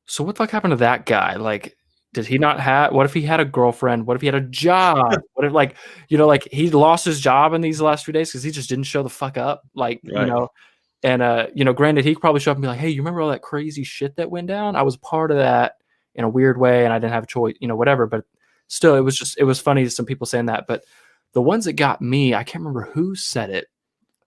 so what the fuck happened to that guy? Like, did he not what if he had a girlfriend? What if he had a job? What if like he lost his job in these last few days because he just didn't show the fuck up? Like, right. And granted, he could probably show up and be like, hey, you remember all that crazy shit that went down? I was part of that in a weird way and I didn't have a choice, whatever. But still, it was funny to some people saying that. But the ones that got me, I can't remember who said it.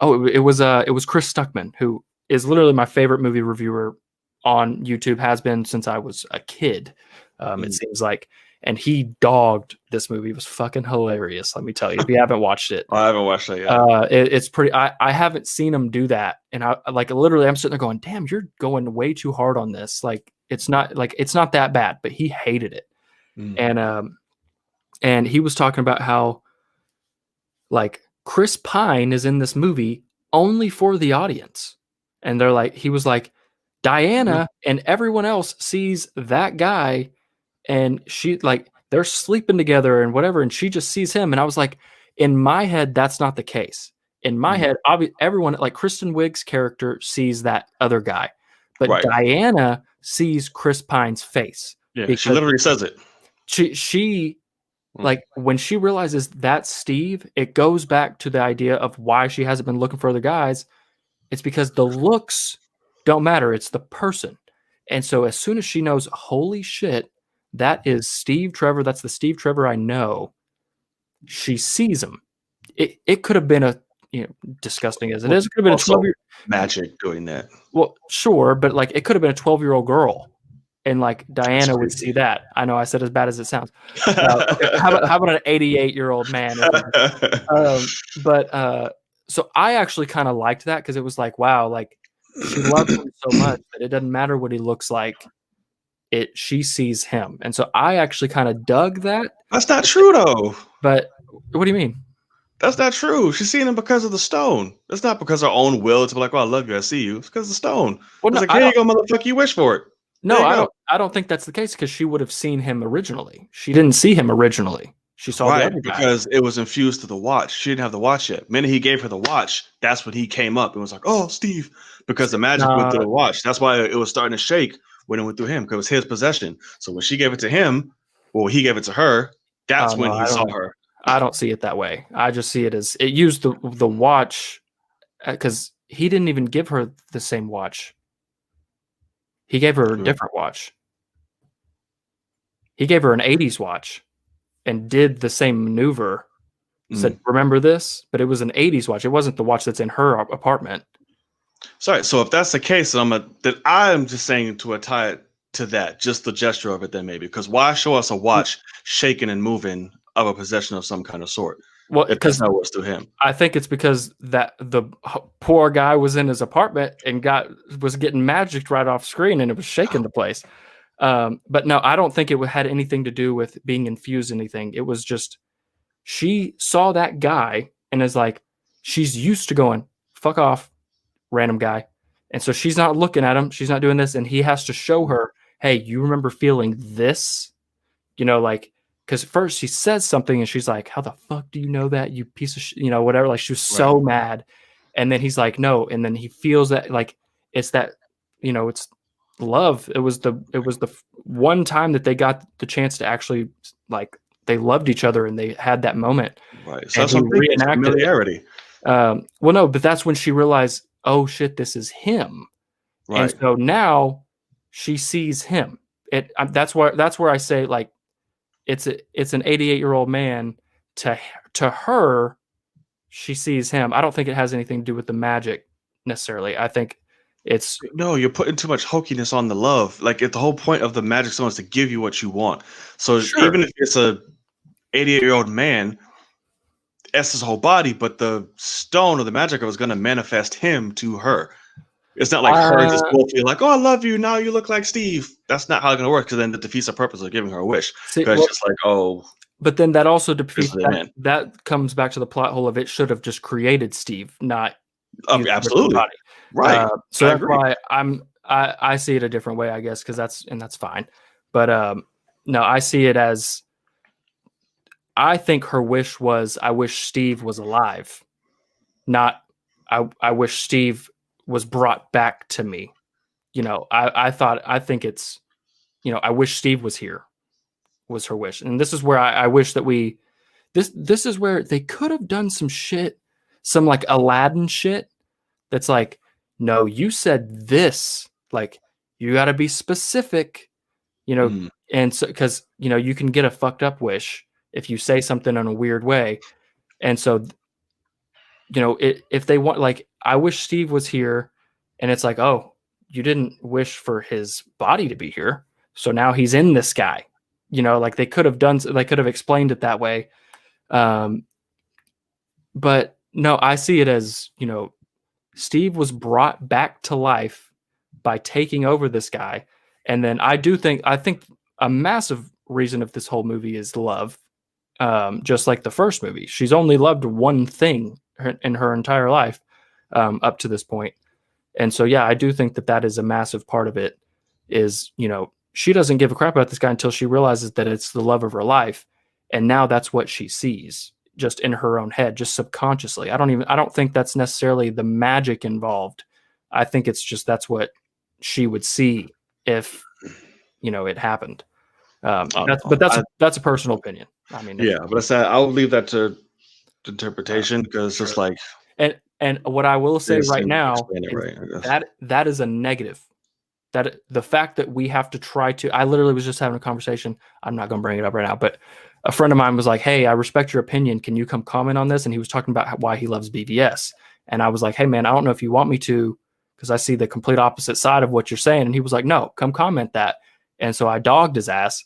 Oh, it was Chris Stuckman, who is literally my favorite movie reviewer on YouTube, has been since I was a kid. It seems like, and he dogged this movie. It was fucking hilarious. Let me tell you, if you haven't watched it. I haven't watched it yet. It's pretty, I haven't seen him do that. And I like, literally, I'm sitting there going, damn, you're going way too hard on this. Like, it's not that bad, but he hated it. And he was talking about how, like, Chris Pine is in this movie only for the audience. And he was like, Diana and everyone else sees that guy and she, like, they're sleeping together and whatever. And she just sees him. And I was like, in my head, that's not the case. In my head, everyone, like Kristen Wiig's character sees that other guy, but Diana sees Chris Pine's face. Yeah, she literally says it. She like, when she realizes that's Steve, it goes back to the idea of why she hasn't been looking for other guys. It's because the looks don't matter. It's the person. And so as soon as she knows, holy shit, that is Steve Trevor. That's the Steve Trevor I know. She sees him. It could have been disgusting as it is. It could have been a 12-year magic doing that. Well, sure, but like it could have been a 12-year-old girl. And like Diana would see that. I know I said as bad as it sounds. Okay, how about an 88-year-old man? So I actually kind of liked that because it was like, wow, like she loves him so much that it doesn't matter what he looks like. She sees him, and so I actually kind of dug that. That's not true though. But what do you mean? That's not true. She's seeing him because of the stone. That's not because her own will to be like, "Oh, I love you, I see you." It's because of the stone. Well, no, like, here you go, motherfucker. You wish for it. No, I don't think that's the case because she would have seen him originally. She didn't see him originally. She saw the other guy. Because it was infused to the watch. She didn't have the watch yet. The minute he gave her the watch, that's when he came up and was like, "Oh, Steve," because the magic went through the watch. That's why it was starting to shake when it went through him because it was his possession. So when she gave it to him, or he gave it to her, that's when he saw her. I don't see it that way. I just see it as it used the watch because he didn't even give her the same watch. He gave her a different watch. He gave her an 80s watch and did the same maneuver. Said, remember this? But it was an 80s watch. It wasn't the watch that's in her apartment. Sorry. So if that's the case, then I'm just saying to tie it to that, just the gesture of it then maybe. Because why show us a watch shaking and moving of a possession of some kind of sort? Well, because that was to him. I think it's because that the poor guy was in his apartment and was getting magicked right off screen and it was shaking the place. But no, I don't think it had anything to do with being infused anything. It was just she saw that guy and is like, she's used to going, fuck off, random guy. And so she's not looking at him. She's not doing this. And he has to show her, hey, you remember feeling this? Like, because first she says something and she's like, how the fuck do you know that, you piece of whatever. Like she was so mad. And then he's like, no. And then he feels that like, it's that, it's love. It was the one time that they got the chance to actually like they loved each other and they had that moment. Right. So And that's he something reenacted familiarity. well, no, but that's when she realized, oh shit, this is him. And Right. so now she sees him. That's where I say, like, it's an 88-year-old man. To her, she sees him. I don't think it has anything to do with the magic necessarily. I think it's No, you're putting too much hokiness on the love. Like, the whole point of the magic stone is to give you what you want. So sure. even if it's a 88-year-old man, that's his whole body, but the stone or the magic is going to manifest him to her. It's not like her just both feel like, oh, I love you. Now you look like Steve. That's not how it's going to work, because then that defeats the purpose of giving her a wish. Because it's just like, oh. But then that also defeats that comes back to the plot hole of it should have just created Steve, not absolutely body. Right. So that's why I see it a different way, I guess, because that's fine. But no, I see it as, I think her wish was, I wish Steve was alive, not I wish Steve was brought back to me. I think it's, I wish Steve was here, was her wish. And this is where I wish that this is where they could have done some shit, some like Aladdin shit that's like, no, you said this, like, you got to be specific, and so, because you can get a fucked up wish if you say something in a weird way. And so if they want, like, I wish Steve was here, and it's like, oh, you didn't wish for his body to be here, so now he's in this guy, like they could have explained it that way. But no, I see it as, Steve was brought back to life by taking over this guy. And then I think a massive reason of this whole movie is love. Just like the first movie, she's only loved one thing in her entire life up to this point. And so, yeah, I do think that is a massive part of it is, she doesn't give a crap about this guy until she realizes that it's the love of her life. And now that's what she sees, just in her own head, just subconsciously. I don't think that's necessarily the magic involved. I think it's just, that's what she would see if, it happened. That's a personal opinion. I mean, yeah, but I said I'll leave that to interpretation, because it's like, and what I will say right now is that is a negative. That the fact that we have to try to, I literally was just having a conversation. I'm not going to bring it up right now, but a friend of mine was like, hey, I respect your opinion. Can you come comment on this? And he was talking about why he loves BVS. And I was like, hey man, I don't know if you want me to, because I see the complete opposite side of what you're saying. And he was like, no, come comment that. And so I dogged his ass.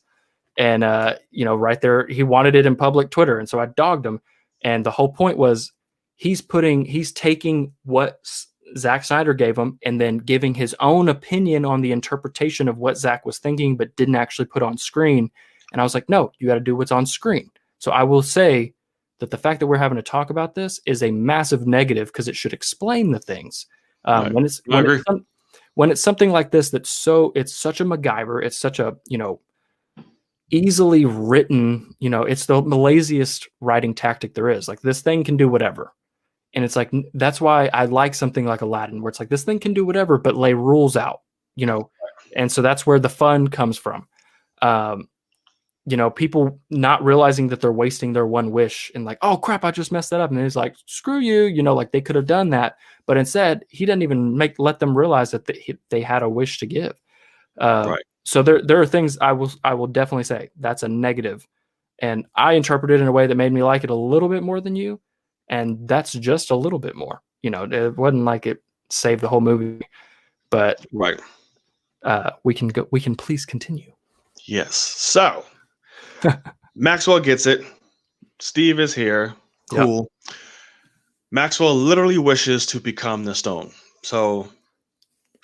And, right there, he wanted it in public Twitter. And so I dogged him. And the whole point was he's taking what Zack Snyder gave him and then giving his own opinion on the interpretation of what Zack was thinking, but didn't actually put on screen. And I was like, no, you got to do what's on screen. So I will say that the fact that we're having to talk about this is a massive negative, because it should explain the things. Right. When it's something like this, it's such a MacGyver, it's such a, easily written, it's the laziest writing tactic there is. Like, this thing can do whatever. And it's like, that's why I like something like Aladdin, where it's like, this thing can do whatever, but lay rules out, and so that's where the fun comes from. People not realizing that they're wasting their one wish and like, oh crap, I just messed that up. And it's like, screw you, like they could have done that. But instead, he didn't even let them realize that they had a wish to give. Right. So there are things I will definitely say that's a negative. And I interpreted it in a way that made me like it a little bit more than you. And that's just a little bit more. It wasn't like it saved the whole movie. But right. We can please continue. Yes. So Maxwell gets it. Steve is here. Cool. Yep. Maxwell literally wishes to become the stone. So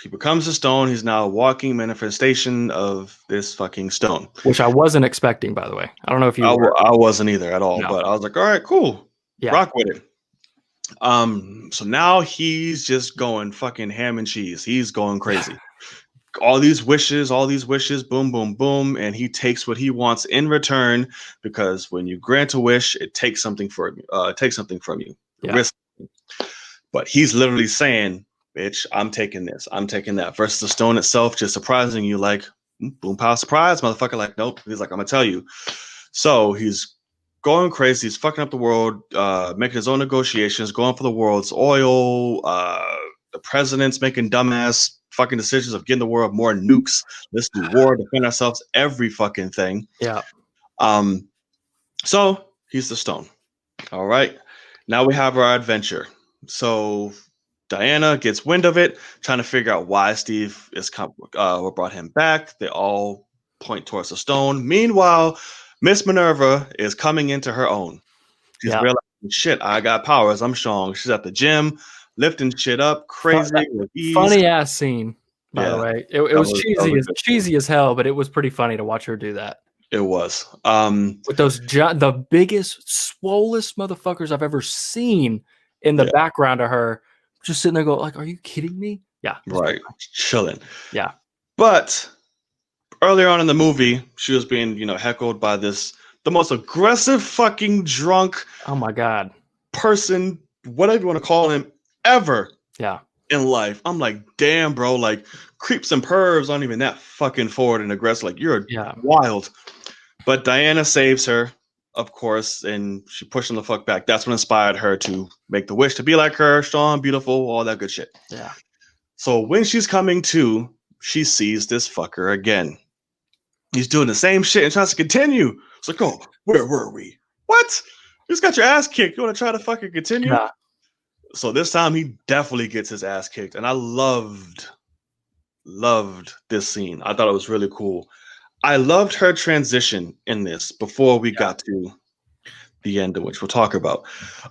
he becomes the stone. He's now a walking manifestation of this fucking stone. Which I wasn't expecting, by the way. I don't know if you were. I wasn't either at all, but I was like, all right, cool. Yeah. Rock with it. So now he's just going fucking ham and cheese. He's going crazy. all these wishes, boom, boom, boom. And he takes what he wants in return, because when you grant a wish, it takes something from you. Yeah. But he's literally saying, bitch, I'm taking this. I'm taking that. Versus the stone itself just surprising you, like, boom, pow, surprise, motherfucker. Like, nope. He's like, I'm going to tell you. So he's going crazy. He's fucking up the world, making his own negotiations, going for the world's oil. The president's making dumbass fucking decisions of getting the world more nukes. Let's do war, defend ourselves, every fucking thing. Yeah. So he's the stone. All right. Now we have our adventure. So Diana gets wind of it, trying to figure out why Steve is brought him back. They all point towards the stone. Meanwhile, Miss Minerva is coming into her own. She's realizing, shit, I got powers. I'm strong. She's at the gym, lifting shit up, crazy with ease. Funny ass scene, by the way. It was cheesy as hell, but it was pretty funny to watch her do that. It was. With those the biggest, swollest motherfuckers I've ever seen in the background of her, just sitting there going, like, are you kidding me? Yeah. Right. Chilling. Yeah. But earlier on in the movie, she was being, heckled by the most aggressive fucking drunk. Oh my God. Person, whatever you want to call him, ever. Yeah. In life. I'm like, damn, bro, like creeps and pervs aren't even that fucking forward and aggressive. Like, you're wild. But Diana saves her, of course, and she pushed him the fuck back. That's what inspired her to make the wish to be like her, strong, beautiful, all that good shit. Yeah. So when she's coming to, she sees this fucker again. He's doing the same shit and tries to continue. It's like, oh, where were we? What? You just got your ass kicked. You want to try to fucking continue? Yeah. So this time he definitely gets his ass kicked. And I loved this scene. I thought it was really cool. I loved her transition in this before we got to the end, of which we'll talk about.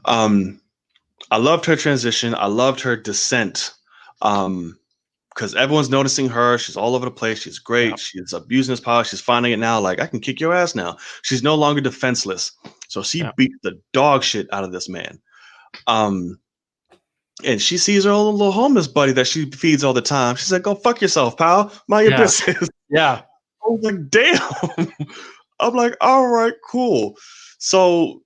I loved her transition. I loved her descent. Because everyone's noticing her. She's all over the place. She's great. Yeah. She's abusing his power. She's finding it now. Like, I can kick your ass now. She's no longer defenseless. So she beat the dog shit out of this man. And she sees her own little homeless buddy that she feeds all the time. She's like, go fuck yourself, pal. Mind your business. Yeah. I was like, damn. I'm like, all right, cool. So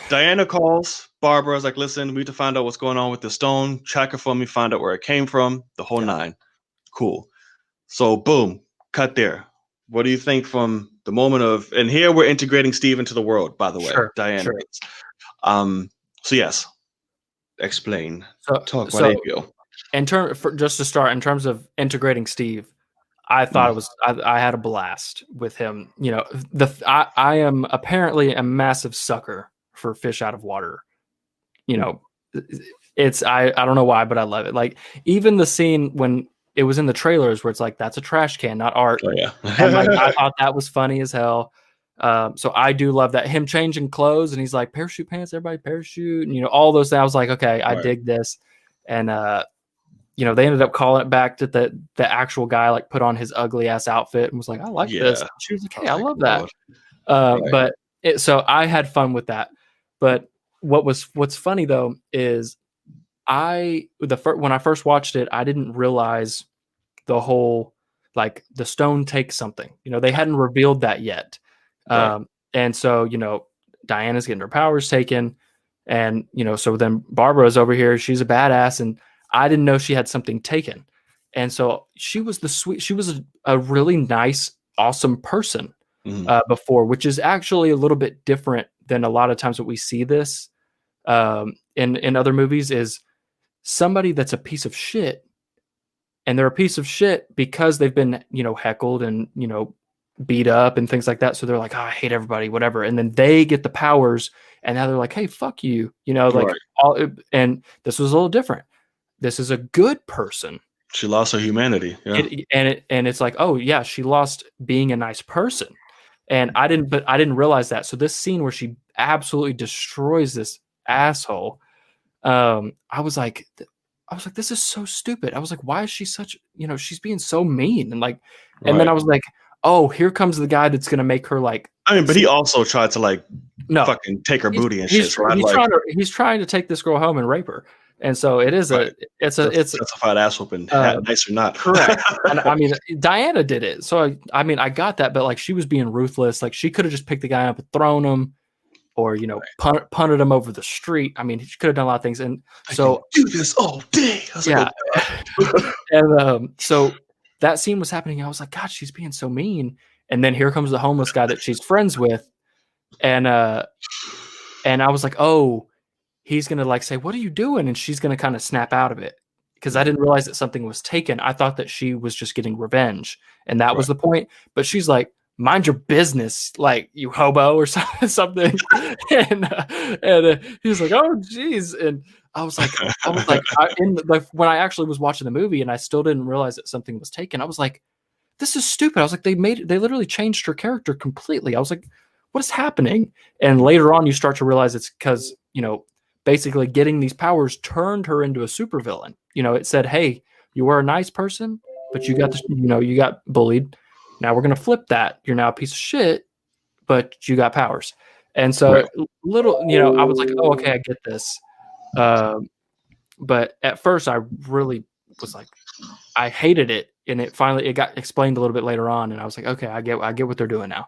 Diana calls Barbara. I was like, listen, we need to find out what's going on with the stone. Track it for me, find out where it came from, the whole nine. Cool. So boom, cut there. What do you think from the moment of, and here we're integrating Steve into the world, by the way, Diana. Sure. So yes, explain. Talk about it. Just to start, in terms of integrating Steve, I thought I had a blast with him. I am apparently a massive sucker for fish out of water. It's I don't know why, but I love it. Like, even the scene when it was in the trailers where it's like, that's a trash can, not art. Oh, yeah. And like, I thought that was funny as hell. So I do love that. Him changing clothes and he's like, parachute pants, everybody parachute. And, all those things. I was like, okay, I dig this. And, they ended up calling it back to the actual guy, like, put on his ugly ass outfit and was like, I like this. She was like, hey, I love that. But so I had fun with that. But what's funny though is when I first watched it, I didn't realize the whole, like, the stone takes something. They hadn't revealed that yet. And so, Diana's getting her powers taken, and so then Barbara's over here. She's a badass, and I didn't know she had something taken. And so she was she was a really nice, awesome person before, which is actually a little bit different than a lot of times what we see this in other movies, is somebody that's a piece of shit, and they're a piece of shit because they've been, heckled and, beat up and things like that. So they're like, oh, I hate everybody, whatever. And then they get the powers, and now they're like, hey, fuck you. And this was a little different. This is a good person. She lost her humanity. Yeah. And it's like, oh yeah, she lost being a nice person. And I didn't realize that. So this scene where she absolutely destroys this asshole, I was like, this is so stupid. I was like, why is she such, she's being so mean. And then I was like, oh, here comes the guy that's going to make her like, but he also tried to fucking take her booty and shit. He's trying to take this girl home and rape her. And so it is it's a justified ass whooping, nice or not. Correct. And Diana did it. So I got that, but like, she was being ruthless. Like, she could have just picked the guy up and thrown him, or punted him over the street. She could have done a lot of things. And so I do this all day. And so that scene was happening. I was like, God, she's being so mean. And then here comes the homeless guy that she's friends with, And I was like, oh, he's gonna like say, "What are you doing?" And she's gonna kind of snap out of it because I didn't realize that something was taken. I thought that she was just getting revenge, and that was the point. But she's like, "Mind your business, like you hobo or something." And he was like, "Oh, geez," and I was like, when I actually was watching the movie, and I still didn't realize that something was taken. I was like, "This is stupid." I was like, they literally changed her character completely. I was like, "What is happening?" And later on, you start to realize it's because basically getting these powers turned her into a supervillain. It said, "Hey, you were a nice person, but you got you got bullied. Now we're gonna flip that. You're now a piece of shit, but you got powers." And so I was like, "Oh, okay, I get this." But at first, I really was like, I hated it, and it got explained a little bit later on, and I was like, "Okay, I get what they're doing now."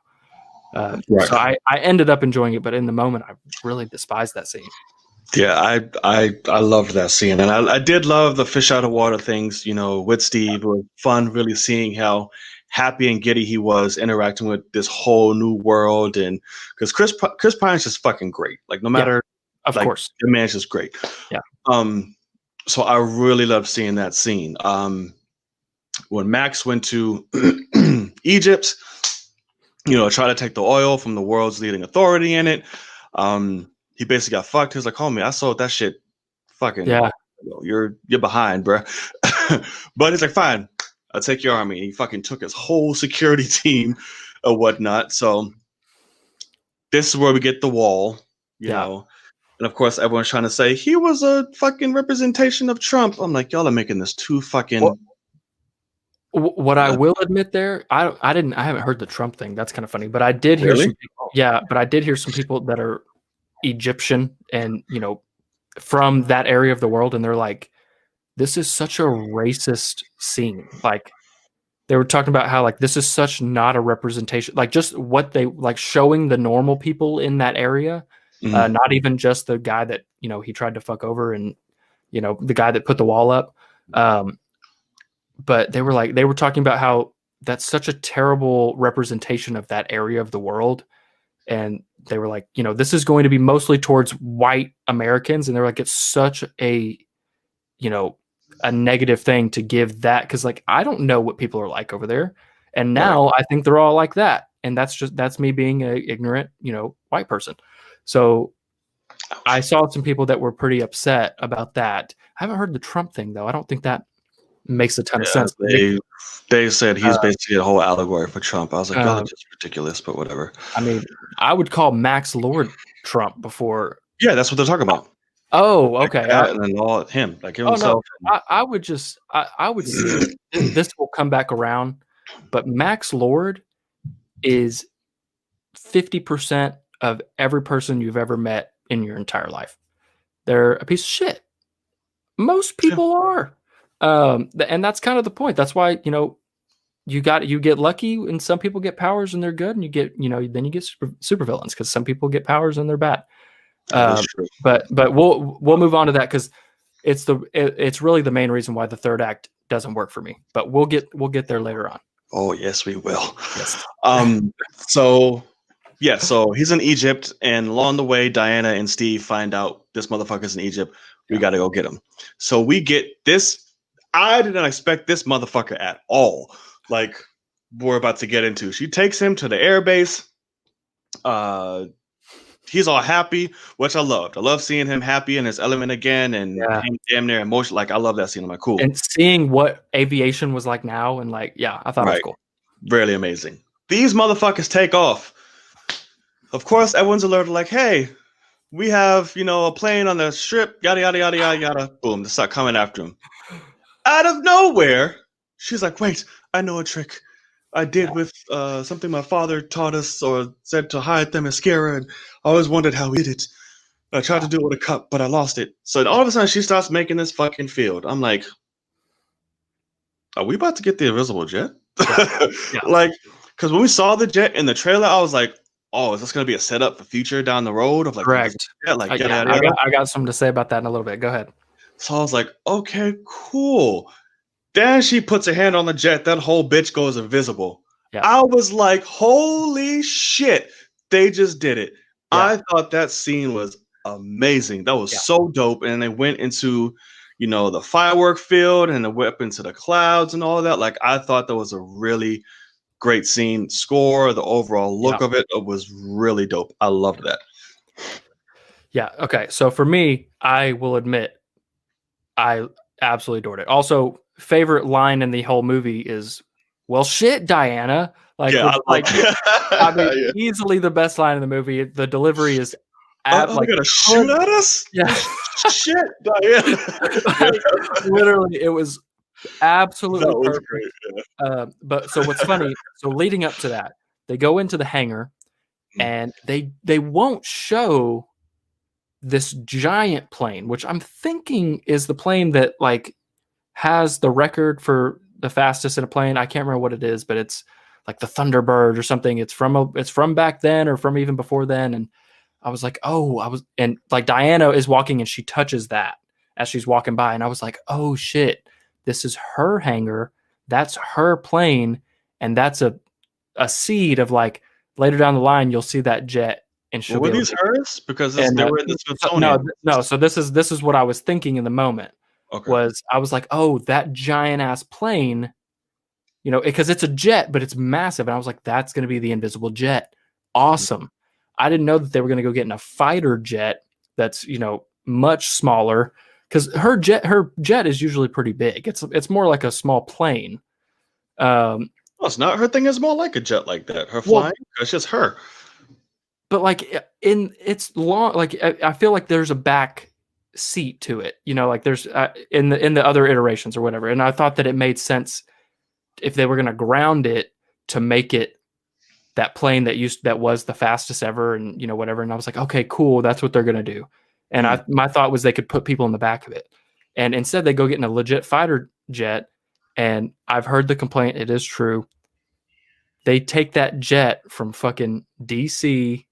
So I ended up enjoying it, but in the moment, I really despised that scene. Yeah, I loved that scene, and I did love the fish out of water things. With Steve, it was fun really seeing how happy and giddy he was interacting with this whole new world, and because Chris Pine's just fucking great. Like no matter, of course, the man's just great. Yeah. So I really loved seeing that scene. When Max went to Egypt, try to take the oil from the world's leading authority in it. He basically got fucked. He was like, "Homie, I sold that shit. Fucking, you're behind, bro." But he's like, "Fine, I'll take your army." And he fucking took his whole security team or whatnot. So this is where we get the wall, you know. And of course, everyone's trying to say he was a fucking representation of Trump. I'm like, y'all are making this too fucking. What I will admit there, I haven't heard the Trump thing. That's kind of funny, but I did hear some people. Yeah, but I did hear some people that are Egyptian and from that area of the world, and they're like, this is such a racist scene. Like they were talking about how like this is such not a representation, like just what they like showing the normal people in that area, not even just the guy that he tried to fuck over and the guy that put the wall up. But they were talking about how that's such a terrible representation of that area of the world. And they were like, this is going to be mostly towards white Americans. And they're like, it's such a, a negative thing to give that. Cause like, I don't know what people are like over there. And now I think they're all like that. And that's me being an ignorant, white person. So I saw some people that were pretty upset about that. I haven't heard the Trump thing though. I don't think that makes a ton of sense. They said he's basically a whole allegory for Trump. I was like, that's just ridiculous, but whatever. I mean, I would call Max Lord Trump before. Yeah, that's what they're talking about. Oh, okay. And then all him, like himself. No. I would see this will come back around, but Max Lord is 50% of every person you've ever met in your entire life. They're a piece of shit. Most people are. And that's kind of the point. That's why, you get lucky and some people get powers and they're good, and you get, then you get super villains because some people get powers and they're bad. But we'll move on to that because it's really the main reason why the third act doesn't work for me. But we'll get there later on. Oh yes, we will. Yes. So he's in Egypt, and along the way, Diana and Steve find out this motherfucker's in Egypt. We got to go get him. So we get this. I did not expect this motherfucker at all. Like we're about to get into. She takes him to the airbase. He's all happy, which I loved. I love seeing him happy in his element again, and him damn near emotional. Like I love that scene. I'm like, cool. And seeing what aviation was like now, and like, I thought it was cool. Really amazing. These motherfuckers take off. Of course, everyone's alerted. Like, hey, we have a plane on the strip. Yada yada yada yada yada. Boom! They start coming after him. Out of nowhere, she's like, wait, I know a trick I did with something my father taught us or said to hide the mascara, and I always wondered how he did it. I tried to do it with a cup, but I lost it. So all of a sudden, she starts making this fucking field. I'm like, are we about to get the invisible jet? Like, because when we saw the jet in the trailer, I was like, oh, is this going to be a setup for future down the road? Of like, correct. I got something to say about that in a little bit. Go ahead. So I was like, okay, cool. Then she puts her hand on the jet. That whole bitch goes invisible. Yeah. I was like, holy shit. they just did it. Yeah. I thought that scene was amazing. That was so dope. And they went into, you know, the firework field and then went up into the clouds and all that. Like, I thought that was a really great scene. Score, the overall look of it was really dope. I loved that. Yeah. Okay. So for me, I will admit, I absolutely adored it. Also, favorite line in the whole movie is, "Well, shit, Diana." Like, Yeah, I mean, easily the best line in the movie. The delivery is like, gonna shoot at us? Yeah. Shit, Diana. Like, literally, it was absolutely that was perfect. great. Yeah. But so what's funny? So leading up to that, they go into the hangar, and they won't show this giant plane, which I'm thinking is the plane that like has the record for the fastest in a plane. I can't remember what it is, but it's like the Thunderbird or something. It's from back then or from even before then. And I was like, and like Diana is walking and she touches that as she's walking by, and I was like, oh shit, this is her hangar. That's her plane, and that's a seed of like later down the line you'll see that jet. And she'll were these hers? Because they were in the Smithsonian. No. So this is what I was thinking in the moment. Okay. Was I was like, oh, that giant ass plane, you know, because it's a jet, but it's massive, and I was like, that's going to be the invisible jet. Awesome. I didn't know that they were going to go get in a fighter jet that's, you know, much smaller, because her jet is usually pretty big. It's more like a small plane. Well, it's not. Her thing is more like a jet like that. Her flying, it's just her. But like it's long, like I feel like there's a back seat to it, you know, like there's in the other iterations or whatever. And I thought that it made sense if they were going to ground it to make it that plane that was the fastest ever, and you know, whatever. And I was like, okay, cool, that's what they're going to do. And my thought was they could put people in the back of it, and instead they go get in a legit fighter jet. And I've heard the complaint, it is true. They take that jet from fucking DC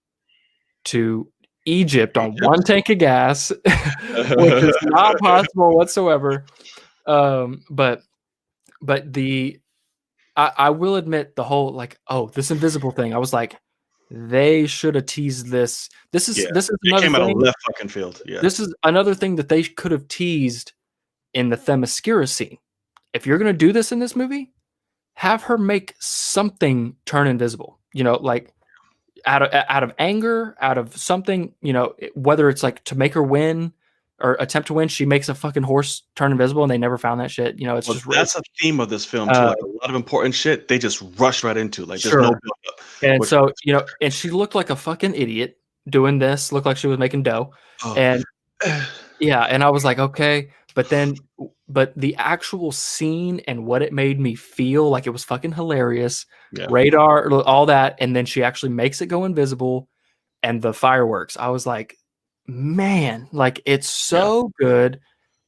to Egypt on one tank of gas, which is not possible whatsoever. But I will admit the whole like, oh, this invisible thing. I was like, they should have teased this. This is another came thing. Out of left fucking field. Yeah. This is another thing that they could have teased in the Themyscira scene. If you're gonna do this in this movie, have her make something turn invisible. You know, like out of anger, out of something, you know, whether it's like to make her win or attempt to win, she makes a fucking horse turn invisible, and they never found that shit. You know, it's just that's a theme of this film too. Like a lot of important shit, they just rush right into. Like there's no build up. And so, you know, and she looked like a fucking idiot doing this. Looked like she was making dough, and yeah, and I was like, okay, but the actual scene and what it made me feel like, it was fucking hilarious. Yeah. Radar, all that, and then she actually makes it go invisible, and the fireworks. I was like, man, like it's so good.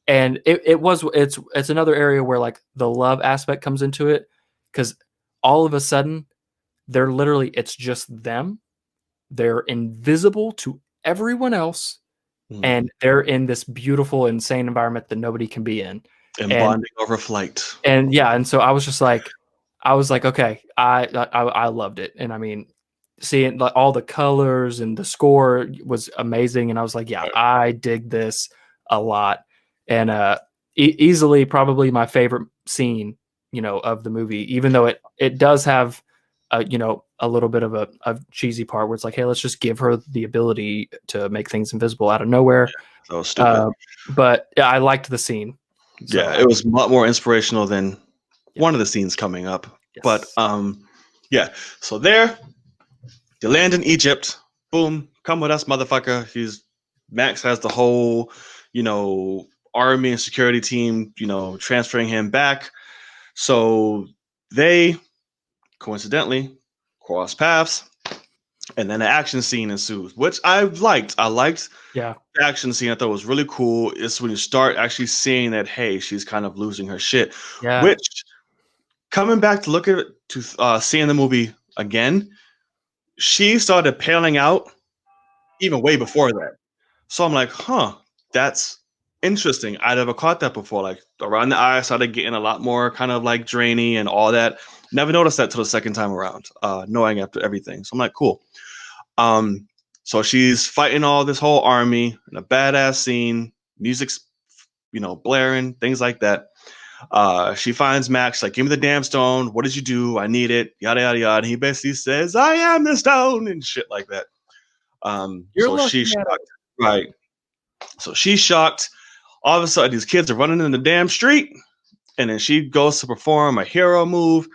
And it's another area where like the love aspect comes into it, because all of a sudden they're literally, it's just them. They're invisible to everyone else. And they're in this beautiful, insane environment that nobody can be in. And bonding over flight. And yeah, and so I was like, okay, I loved it. And I mean, seeing like all the colors and the score was amazing. And I was like, yeah, I dig this a lot. And easily probably my favorite scene, you know, of the movie, even though it does have you know, a little bit of a cheesy part where it's like, hey, let's just give her the ability to make things invisible out of nowhere. Yeah, that was stupid. But yeah, I liked the scene. So, yeah, it was a lot more inspirational than one of the scenes coming up. Yes. But yeah, so there, you land in Egypt. Boom, come with us, motherfucker. Max has the whole, you know, army and security team, you know, transferring him back. So they coincidentally cross paths, and then the action scene ensues, which I liked. The action scene. I thought was really cool. It's when you start actually seeing that, hey, she's kind of losing her shit. Yeah. Which, coming back to look at it, to seeing the movie again, she started paling out even way before that. So I'm like, huh, that's interesting. I never caught that before. Like around the eye, started getting a lot more kind of like drainy and all that. Never noticed that till the second time around, knowing after everything. So I'm like, cool. So she's fighting all this whole army in a badass scene, music's, blaring, things like that. She finds Max, like, give me the damn stone. What did you do? I need it. Yada yada yada. And he basically says, I am the stone and shit like that. You're So she's looking at shocked. Right. So she's shocked. All of a sudden, these kids are running in the damn street. And then she goes to perform a hero move,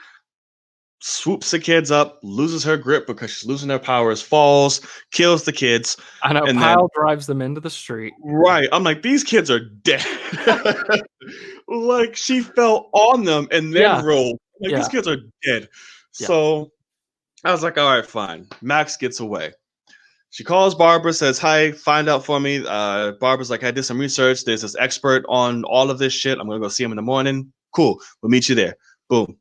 swoops the kids up, loses her grip because she's losing her powers, falls, kills the kids. I know. And Pyle drives them into the street. Right. I'm like, these kids are dead. Like, she fell on them and then rolled. Like, these kids are dead. So I was like, all right, fine. Max gets away. She calls Barbara, says, hi, find out for me. Barbara's like, I did some research. There's this expert on all of this shit. I'm going to go see him in the morning. Cool. We'll meet you there. Boom.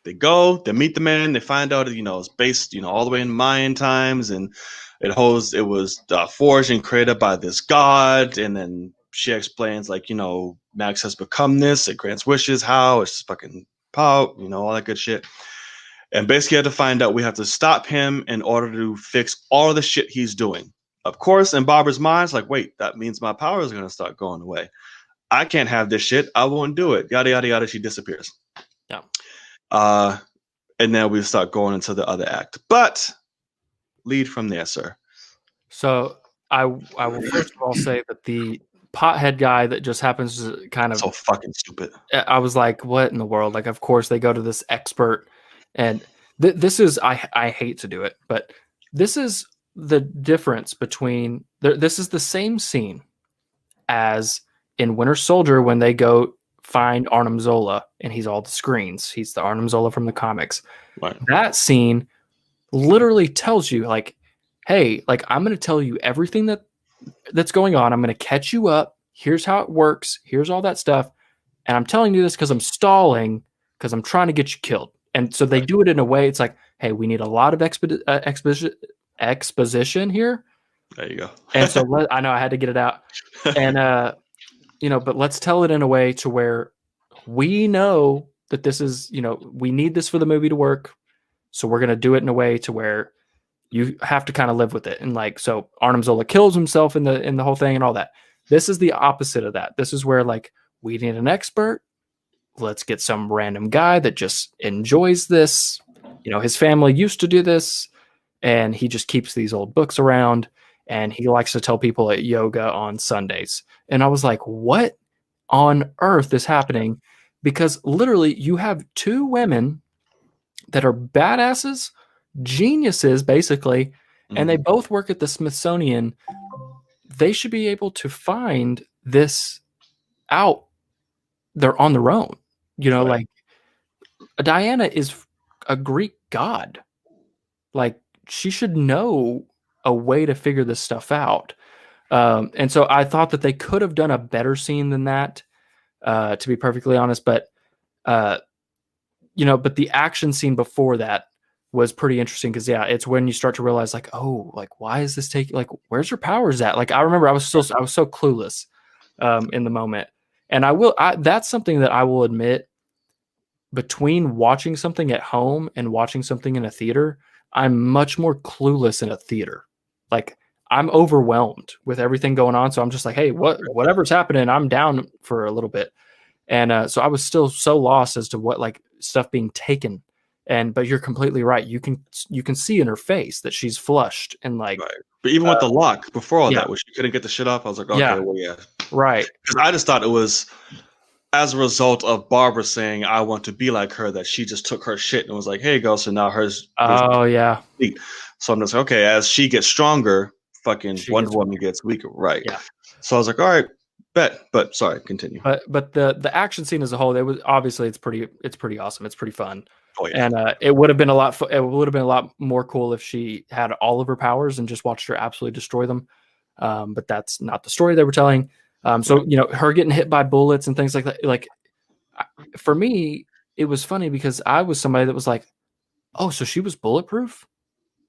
They go, they meet the man. They find out, it's based, all the way in Mayan times. And it was forged and created by this god. And then she explains, like, Max has become this. It grants wishes. How? It's fucking power, all that good shit. And basically, had to find out we have to stop him in order to fix all of the shit he's doing. Of course, in Barbara's mind, it's like, wait, that means my power is going to start going away. I can't have this shit. I won't do it. Yada, yada, yada. She disappears. Yeah. And then we start going into the other act. But lead from there, sir. So I will first of all say that the pothead guy that just happens to kind of so fucking stupid. I was like, what in the world? Like, of course they go to this expert, and this is I hate to do it, but this is the difference between this is the same scene as in Winter Soldier when they go find Arnim Zola and he's all the screens. He's the Arnim Zola from the comics. Right. That scene literally tells you, like, hey, like, I'm going to tell you everything that's going on. I'm going to catch you up. Here's how it works. Here's all that stuff. And I'm telling you this because I'm stalling, because I'm trying to get you killed. And so they do it in a way, it's like, hey, we need a lot of exposition here. There you go. And so I know I had to get it out. And, but let's tell it in a way to where we know that this is, we need this for the movie to work. So we're going to do it in a way to where you have to kind of live with it. And like, so Arnim Zola kills himself in the whole thing and all that. This is the opposite of that. This is where, like, we need an expert. Let's get some random guy that just enjoys this. His family used to do this, and he just keeps these old books around, and he likes to tell people at yoga on Sundays. And I was like, what on earth is happening? Because literally you have two women that are badasses, geniuses, basically, and they both work at the Smithsonian. They should be able to find this out. They're on their own. Right. Like, Diana is a Greek god. Like, she should know a way to figure this stuff out. And so I thought that they could have done a better scene than that, to be perfectly honest. But, but the action scene before that was pretty interesting because, it's when you start to realize, like, oh, like, why is this taking, like, where's your powers at? Like, I remember I was so clueless in the moment. And that's something that I will admit, between watching something at home and watching something in a theater, I'm much more clueless in a theater. Like, I'm overwhelmed with everything going on. So I'm just like, hey, whatever's happening, I'm down for a little bit. And so I was still so lost as to what, like, stuff being taken. But you're completely right. You can see in her face that she's flushed and, like, right. But even with the lock before all that, where she couldn't get the shit off, I was like, okay, well, yeah. Right. Because I just thought it was as a result of Barbara saying, I want to be like her, that she just took her shit and was like, hey, go. So now hers. Oh, yeah. So I'm just like, okay, as she gets stronger, fucking Wonder Woman gets weaker. Right. Yeah. So I was like, all right, bet. But sorry, continue. But the action scene as a whole, it's pretty awesome. It's pretty fun. Oh, yeah. And it would have been a lot more cool if she had all of her powers and just watched her absolutely destroy them. But that's not the story they were telling. So, her getting hit by bullets and things like that. Like, for me, it was funny because I was somebody that was like, oh, so she was bulletproof?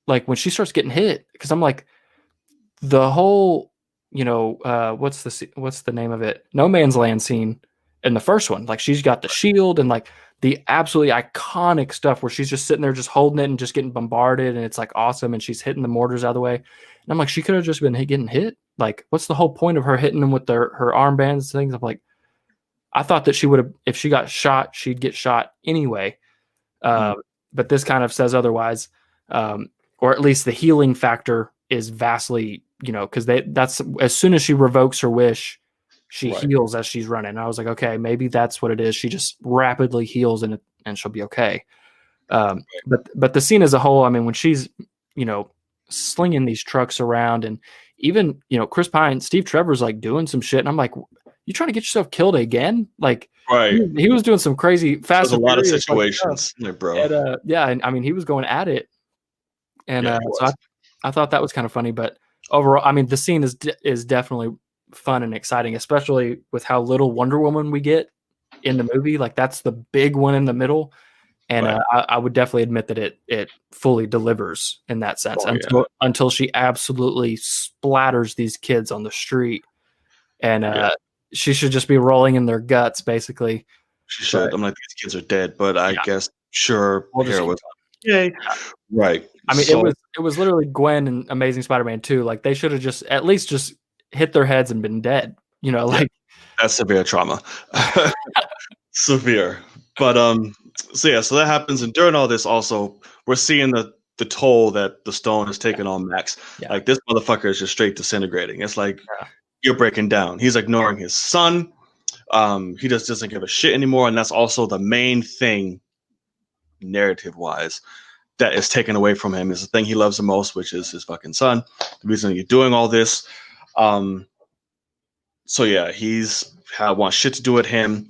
Like, when she starts getting hit, because I'm like, the whole, what's the name of it? No Man's Land scene in the first one. Like, she's got the shield and, like, the absolutely iconic stuff where she's just sitting there just holding it and just getting bombarded, and it's like awesome, and she's hitting the mortars out of the way. And I'm like, she could have just been getting hit. Like, what's the whole point of her hitting them with her armbands things? I'm like, I thought that she would have, if she got shot, she'd get shot anyway. But this kind of says otherwise, or at least the healing factor is vastly, because that's as soon as she revokes her wish, she heals as she's running. And I was like, okay, maybe that's what it is. She just rapidly heals and she'll be okay. But the scene as a whole, I mean, when she's, slinging these trucks around, and even, Chris Pine, Steve Trevor's like doing some shit. And I'm like, you trying to get yourself killed again? Like, he was doing some crazy fast. There's a lot of situations, bro. And, and I mean, he was going at it. And so I thought that was kind of funny, but overall, I mean, the scene is definitely fun and exciting, especially with how little Wonder Woman we get in the movie. Like, that's the big one in the middle. And I would definitely admit that it fully delivers in that sense until she absolutely splatters these kids on the street. And she should just be rolling in their guts, basically. She should. I'm like, these kids are dead, but I guess sure. Yay. Right. I mean, it was literally Gwen and Amazing Spider-Man 2. Like, they should have just at least just hit their heads and been dead. Like that's severe trauma. Severe. But so that happens, and during all this, also we're seeing the toll that the stone is taking on Max. Yeah. Like, this motherfucker is just straight disintegrating. It's like you're breaking down. He's ignoring his son. He just doesn't give a shit anymore, and that's also the main thing, narrative-wise, that is taken away from him, is the thing he loves the most, which is his fucking son. The reason you're doing all this. So yeah, wants shit to do with him.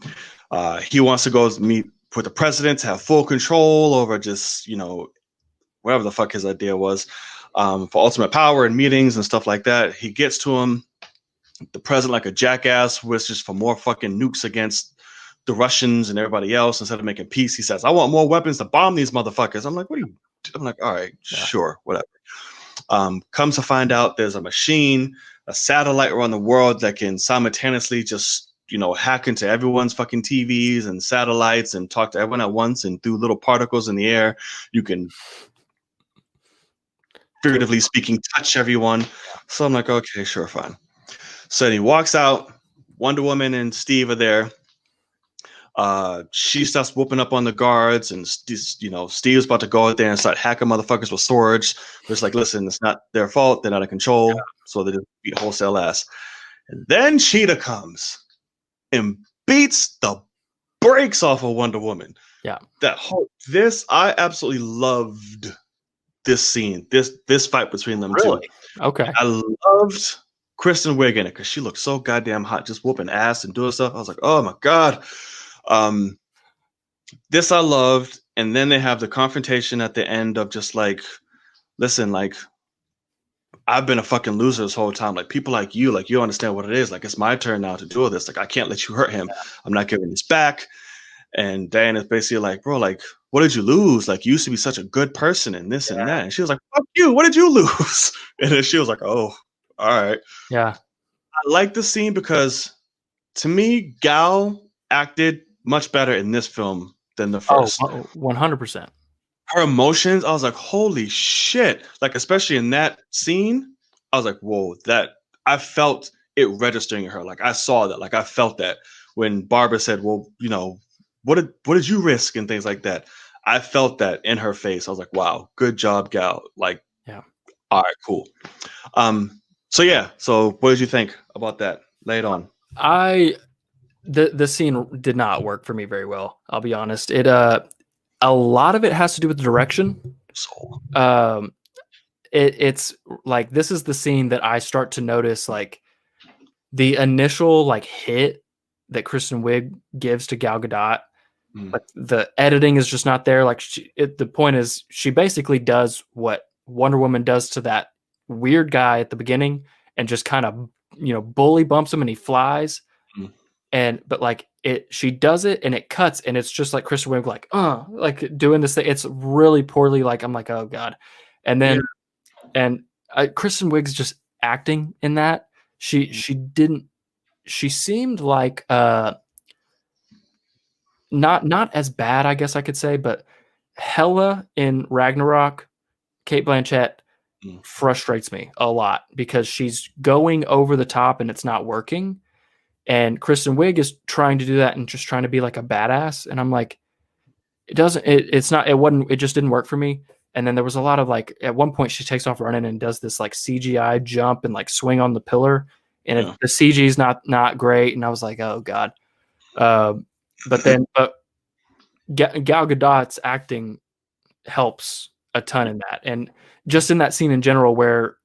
He wants to go meet with the president to have full control over just, whatever the fuck his idea was, for ultimate power and meetings and stuff like that. He gets to him, the president, like a jackass, wishes for more fucking nukes against the Russians and everybody else. Instead of making peace, he says, I want more weapons to bomb these motherfuckers. I'm like, I'm like, all right, sure, whatever. Comes to find out there's a machine, a satellite around the world that can simultaneously just, hack into everyone's fucking TVs and satellites and talk to everyone at once, and through little particles in the air, you can, figuratively speaking, touch everyone. So I'm like, okay, sure, fine. So then he walks out. Wonder Woman and Steve are there. She starts whooping up on the guards, and Steve's about to go out there and start hacking motherfuckers with swords. But it's like, listen, it's not their fault. They're out of control. So they just beat wholesale ass. And then Cheetah comes and beats the brakes off of Wonder Woman. Yeah. I absolutely loved this scene, this fight between them two. Okay. I loved Kristen Wiig in it because she looked so goddamn hot, just whooping ass and doing stuff. I was like, oh my God. This I loved. And then they have the confrontation at the end of just like, listen, like, I've been a fucking loser this whole time. Like, people like you understand what it is. Like, it's my turn now to do this. Like, I can't let you hurt him. I'm not giving this back. And Diana's basically like, bro, like, what did you lose? Like, you used to be such a good person and this and that. And she was like, fuck you. What did you lose? And then she was like, oh, all right. Yeah. I like this scene because, to me, Gal acted much better in this film than the first. 100%. Her emotions, I was like, holy shit. Like, especially in that scene, I was like, whoa, I felt it registering in her. Like, I saw that. Like, I felt that when Barbara said, well, what did you risk and things like that. I felt that in her face. I was like, wow, good job, Gal. Like, yeah. All right, cool. So what did you think about that? Lay it on. The scene did not work for me very well. I'll be honest. A lot of it has to do with the direction. It's like, this is the scene that I start to notice, like, the initial like hit that Kristen Wiig gives to Gal Gadot, but the editing is just not there. Like, the point is, she basically does what Wonder Woman does to that weird guy at the beginning, and just kind of, bully bumps him and he flies. But like, she does it and it cuts, and it's just like Kristen Wiig, like doing this thing. It's really poorly. Like, I'm like, oh God. And then, Kristen Wiig's just acting in that. She seemed like, not as bad, I guess I could say, but Hela in Ragnarok, Cate Blanchett frustrates me a lot because she's going over the top and it's not working. And Kristen Wiig is trying to do that and just trying to be like a badass. And I'm like, it just didn't work for me. And then there was a lot of like, at one point she takes off running and does this like CGI jump and like swing on the pillar. And the CG is not great. And I was like, oh God. But Gal Gadot's acting helps a ton in that. And just in that scene in general where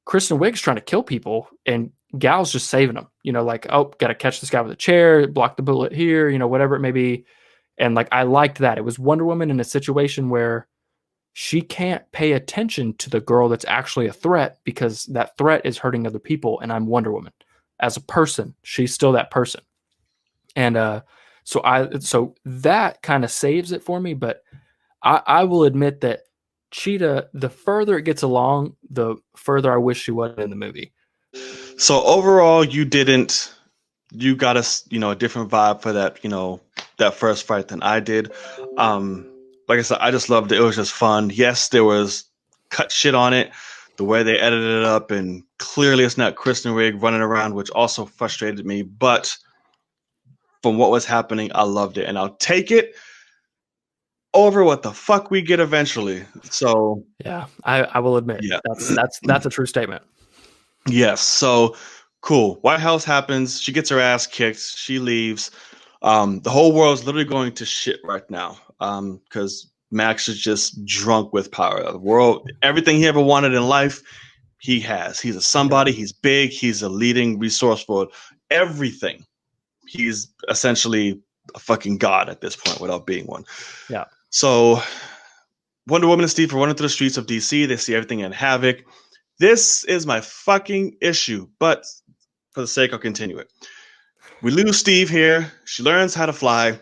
Kristen Wiig's trying to kill people and Gal's just saving them, like, oh, got to catch this guy with a chair, block the bullet here, whatever it may be. And like, I liked that. It was Wonder Woman in a situation where she can't pay attention to the girl that's actually a threat because that threat is hurting other people. And I'm Wonder Woman as a person. She's still that person. And so that kind of saves it for me. But I will admit that Cheetah, the further it gets along, the further I wish she was in the movie. So overall, you got a different vibe for that, that first fight than I did. Like I said, I just loved it. It was just fun. Yes, there was cut shit on it, the way they edited it up, and clearly it's not Kristen Wiig running around, which also frustrated me. But from what was happening, I loved it, and I'll take it over what the fuck we get eventually. So yeah, I will admit, yeah, that's a true statement. Yes. So cool. White House happens. She gets her ass kicked. She leaves. The whole world's literally going to shit right now. Because Max is just drunk with power. The world, everything he ever wanted in life, he has. He's a somebody. He's big. He's a leading resource for everything. He's essentially a fucking god at this point without being one. Yeah. So Wonder Woman and Steve are running through the streets of DC. They see everything in havoc. This is my fucking issue, but for the sake, I'll continue it. We lose Steve here. She learns how to fly.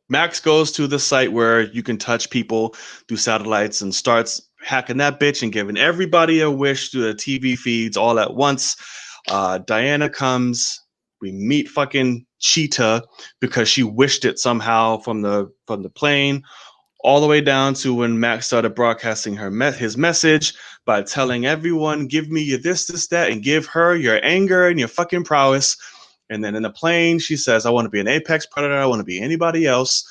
Max goes to the site where you can touch people through satellites and starts hacking that bitch and giving everybody a wish through the TV feeds all at once. Diana comes. We meet fucking Cheetah because she wished it somehow from the plane. All the way down to when Max started broadcasting his message by telling everyone, give me your this, that, and give her your anger and your fucking prowess. And then in the plane, she says, I want to be an apex predator. I want to be anybody else.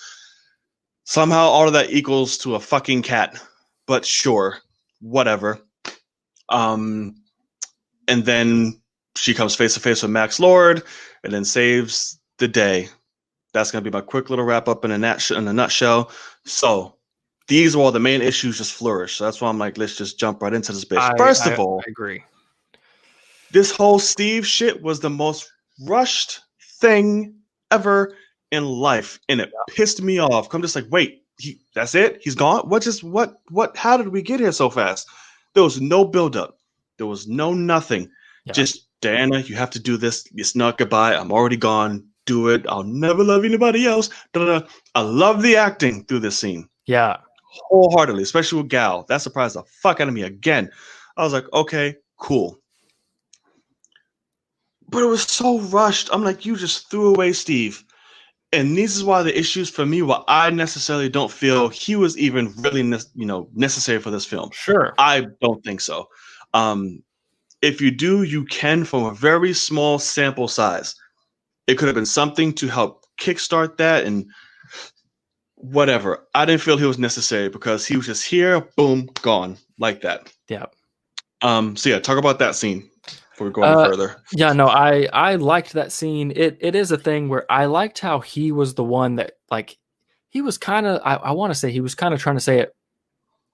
Somehow all of that equals to a fucking cat. But sure, whatever. And then she comes face to face with Max Lord and then saves the day. That's going to be my quick little wrap up in a nutshell. So these are all the main issues just flourish. So that's why I'm like, let's just jump right into this bitch. First of all, I agree. This whole Steve shit was the most rushed thing ever in life. And it pissed me off. I'm just like, wait, that's it? He's gone? How did we get here so fast? There was no buildup. There was no nothing. Yeah. Just, Diana, you have to do this. It's not goodbye. I'm already gone. Do it. I'll never love anybody else. Da-da-da. I love the acting through this scene. Yeah. Wholeheartedly, especially with Gal. That surprised the fuck out of me again. I was like, okay, cool. But it was so rushed. I'm like, you just threw away Steve. And this is why the issues for me, why I necessarily don't feel he was even really necessary for this film. Sure. I don't think so. If you do, you can from a very small sample size. It could have been something to help kickstart that and whatever. I didn't feel he was necessary because he was just here, boom, gone, like that. Yeah. So yeah, talk about that scene before we go any further. Yeah, no, I liked that scene. It is a thing where I liked how he was the one that, like, he was kind of, I want to say he was kind of trying to say it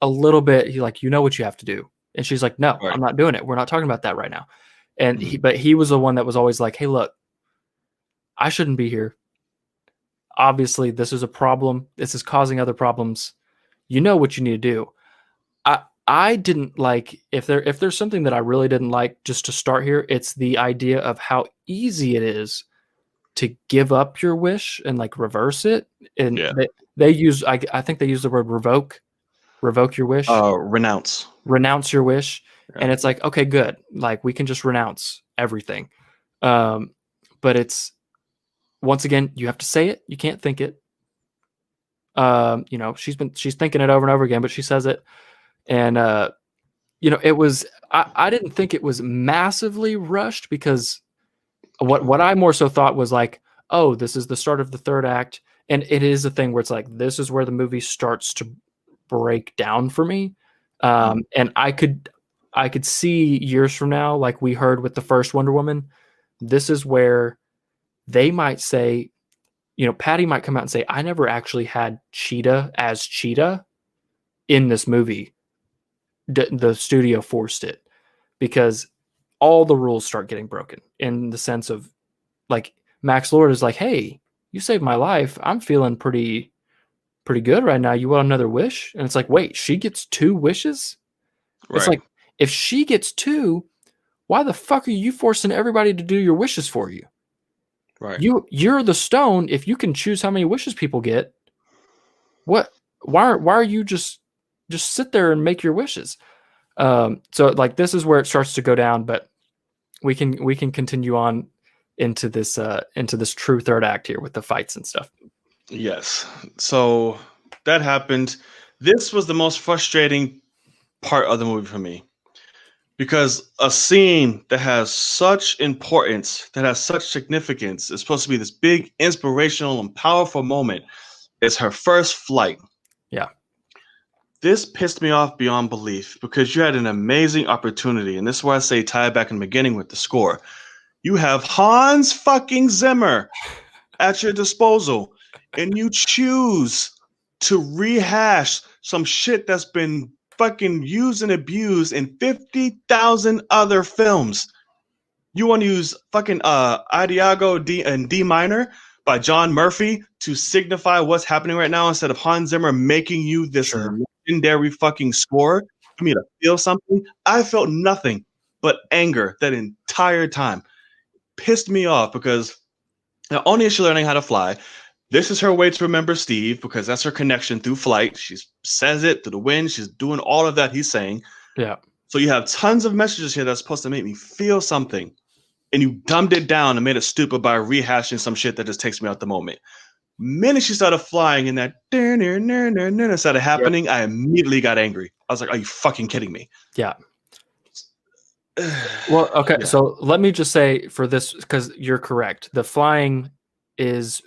a little bit. He like, you know what you have to do. And she's like, no, right. I'm not doing it. We're not talking about that right now. And but he was the one that was always like, hey, look, I shouldn't be here. Obviously, this is a problem. This is causing other problems. You know what you need to do. I didn't like, if there's something that I really didn't like, just to start here, it's the idea of how easy it is to give up your wish and like reverse it. And they use, I think they use the word revoke your wish. Renounce your wish. Yeah. And it's like, okay, good. Like we can just renounce everything. But once again, you have to say it. You can't think it. You know, she's thinking it over and over again, but she says it. And, you know, it was, I didn't think it was massively rushed, because what I more so thought was like, oh, this is the start of the third act. And it is a thing where it's like, this is where the movie starts to break down for me. And I could see years from now, like we heard with the first Wonder Woman, this is where they might say, you know, Patty might come out and say, I never actually had Cheetah as Cheetah in this movie. The studio forced it, because all the rules start getting broken, in the sense of, like, Max Lord is like, hey, you saved my life. I'm feeling pretty good right now. You want another wish? And it's like, wait, she gets 2 wishes? Right. It's like, if she gets 2, why the fuck are you forcing everybody to do your wishes for you? Right. You're the stone. If you can choose how many wishes people get, why are you just sit there and make your wishes? So like, this is where it starts to go down, but we can continue on into this true third act here with the fights and stuff. Yes. So that happened. This was the most frustrating part of the movie for me, because a scene that has such importance, that has such significance, is supposed to be this big, inspirational, and powerful moment. It's her first flight. Yeah. This pissed me off beyond belief, because you had an amazing opportunity, and this is why I say tie it back in the beginning with the score. You have Hans fucking Zimmer at your disposal, and you choose to rehash some shit that's been fucking used and abused in 50,000 other films. You want to use fucking Adiago D minor by John Murphy to signify what's happening right now, instead of Hans Zimmer making you this legendary fucking score for me to feel something. I felt nothing but anger that entire time. Pissed me off, because not only is she learning how to fly, this is her way to remember Steve, because that's her connection through flight. She says it through the wind. She's doing all of that he's saying. Yeah. So you have tons of messages here that's supposed to make me feel something, and you dumbed it down and made it stupid by rehashing some shit that just takes me out the moment. Minute she started flying and that started happening, I immediately got angry. I was like, are you fucking kidding me? Yeah. Well, okay, yeah. So let me just say for this, because you're correct. The flying is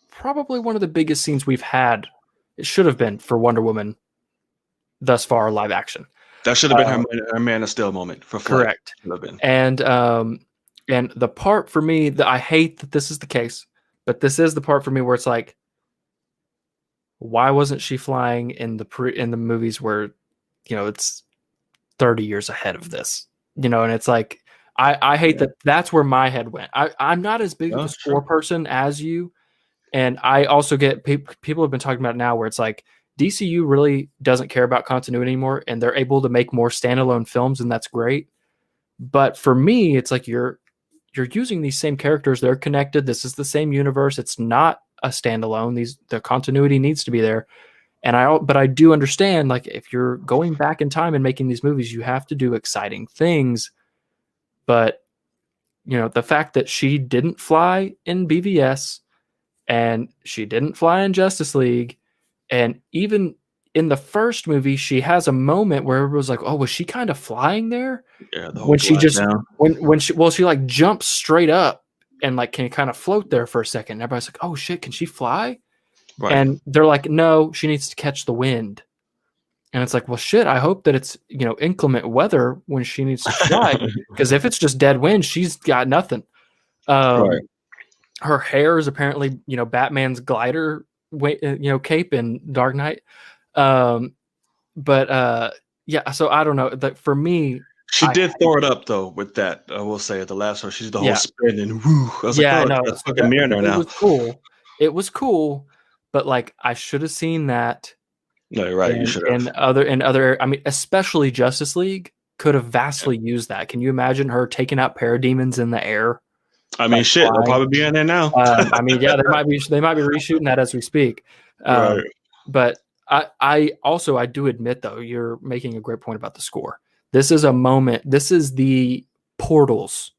probably one of the biggest scenes we've had. It should have been for Wonder Woman thus far, live action. That should have been her Man of Steel moment for flight. Correct. And the part for me that I hate that this is the case, but this is the part for me where it's like, why wasn't she flying in the movies where, you know, it's 30 years ahead of this, you know? And it's like, I hate that. That's where my head went. I'm not as big of a score person as you. And I also get people have been talking about it now, where it's like, DCU really doesn't care about continuity anymore, and they're able to make more standalone films, and that's great. But for me, it's like, you're using these same characters, they're connected, this is the same universe, it's not a standalone. The continuity needs to be there. But I do understand, like, if you're going back in time and making these movies, you have to do exciting things. But, you know, the fact that she didn't fly in BVS, and she didn't fly in Justice League, and even in the first movie, she has a moment where everyone was like, "Oh, was she kind of flying there?" Yeah, when she just when she like jumps straight up and like can kind of float there for a second. And everybody's like, "Oh shit, can she fly?" Right. And they're like, "No, she needs to catch the wind." And it's like, well, shit. I hope that it's, you know, inclement weather when she needs to fly, because if it's just dead wind, she's got nothing. Right. Her hair is apparently, you know, Batman's glider, cape in Dark Knight. Yeah, so I don't know. That for me, she did throw it up though with that. I will say at the last one, she did the whole spin and woo. I was like, oh, no, that's fucking Mjolnir now. It was cool. It was cool, but like, I should have seen that. No, you're right. You should have. And other, I mean, especially Justice League could have vastly used that. Can you imagine her taking out parademons in the air? I mean, shit, they'll probably be in there now. I mean, yeah, they might be reshooting that as we speak. Right. But I do admit, though, you're making a great point about the score. This is a moment. This is the portals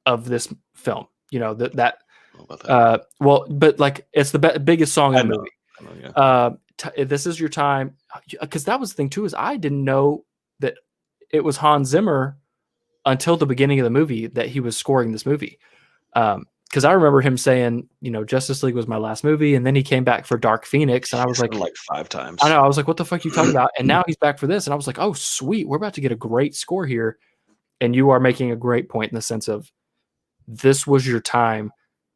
of this film. that. That. Well, but like it's the biggest song in the movie. I know, yeah. This is your time, because that was the thing too, is I didn't know that it was Hans Zimmer until the beginning of the movie that he was scoring this movie. Because I remember him saying, Justice League was my last movie, and then he came back for Dark Phoenix, and I was like 5 times. I know, I was like, what the fuck are you talking about? And now he's back for this, and I was like, oh sweet, we're about to get a great score here. And you are making a great point in the sense of this was your time.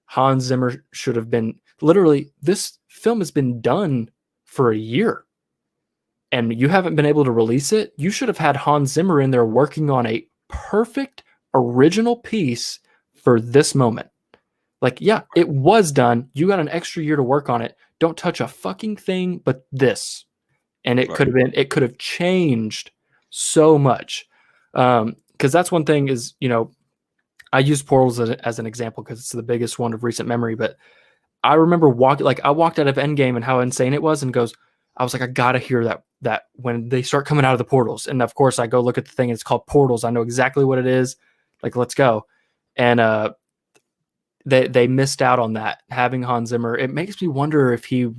Hans Zimmer should have been literally. This film has been done for a year, and you haven't been able to release it. You should have had Hans Zimmer in there working on a perfect original piece for this moment. Like, yeah, it was done. You got an extra year to work on it. Don't touch a fucking thing but this. And it could have changed so much. Because that's one thing is, I use Portals as an example because it's the biggest one of recent memory. But I remember I walked out of Endgame and how insane it was, and I was like, I gotta hear that when they start coming out of the portals. And of course I go look at the thing, and it's called Portals. I know exactly what it is. Like, let's go. And they missed out on that, having Hans Zimmer. It makes me wonder if he,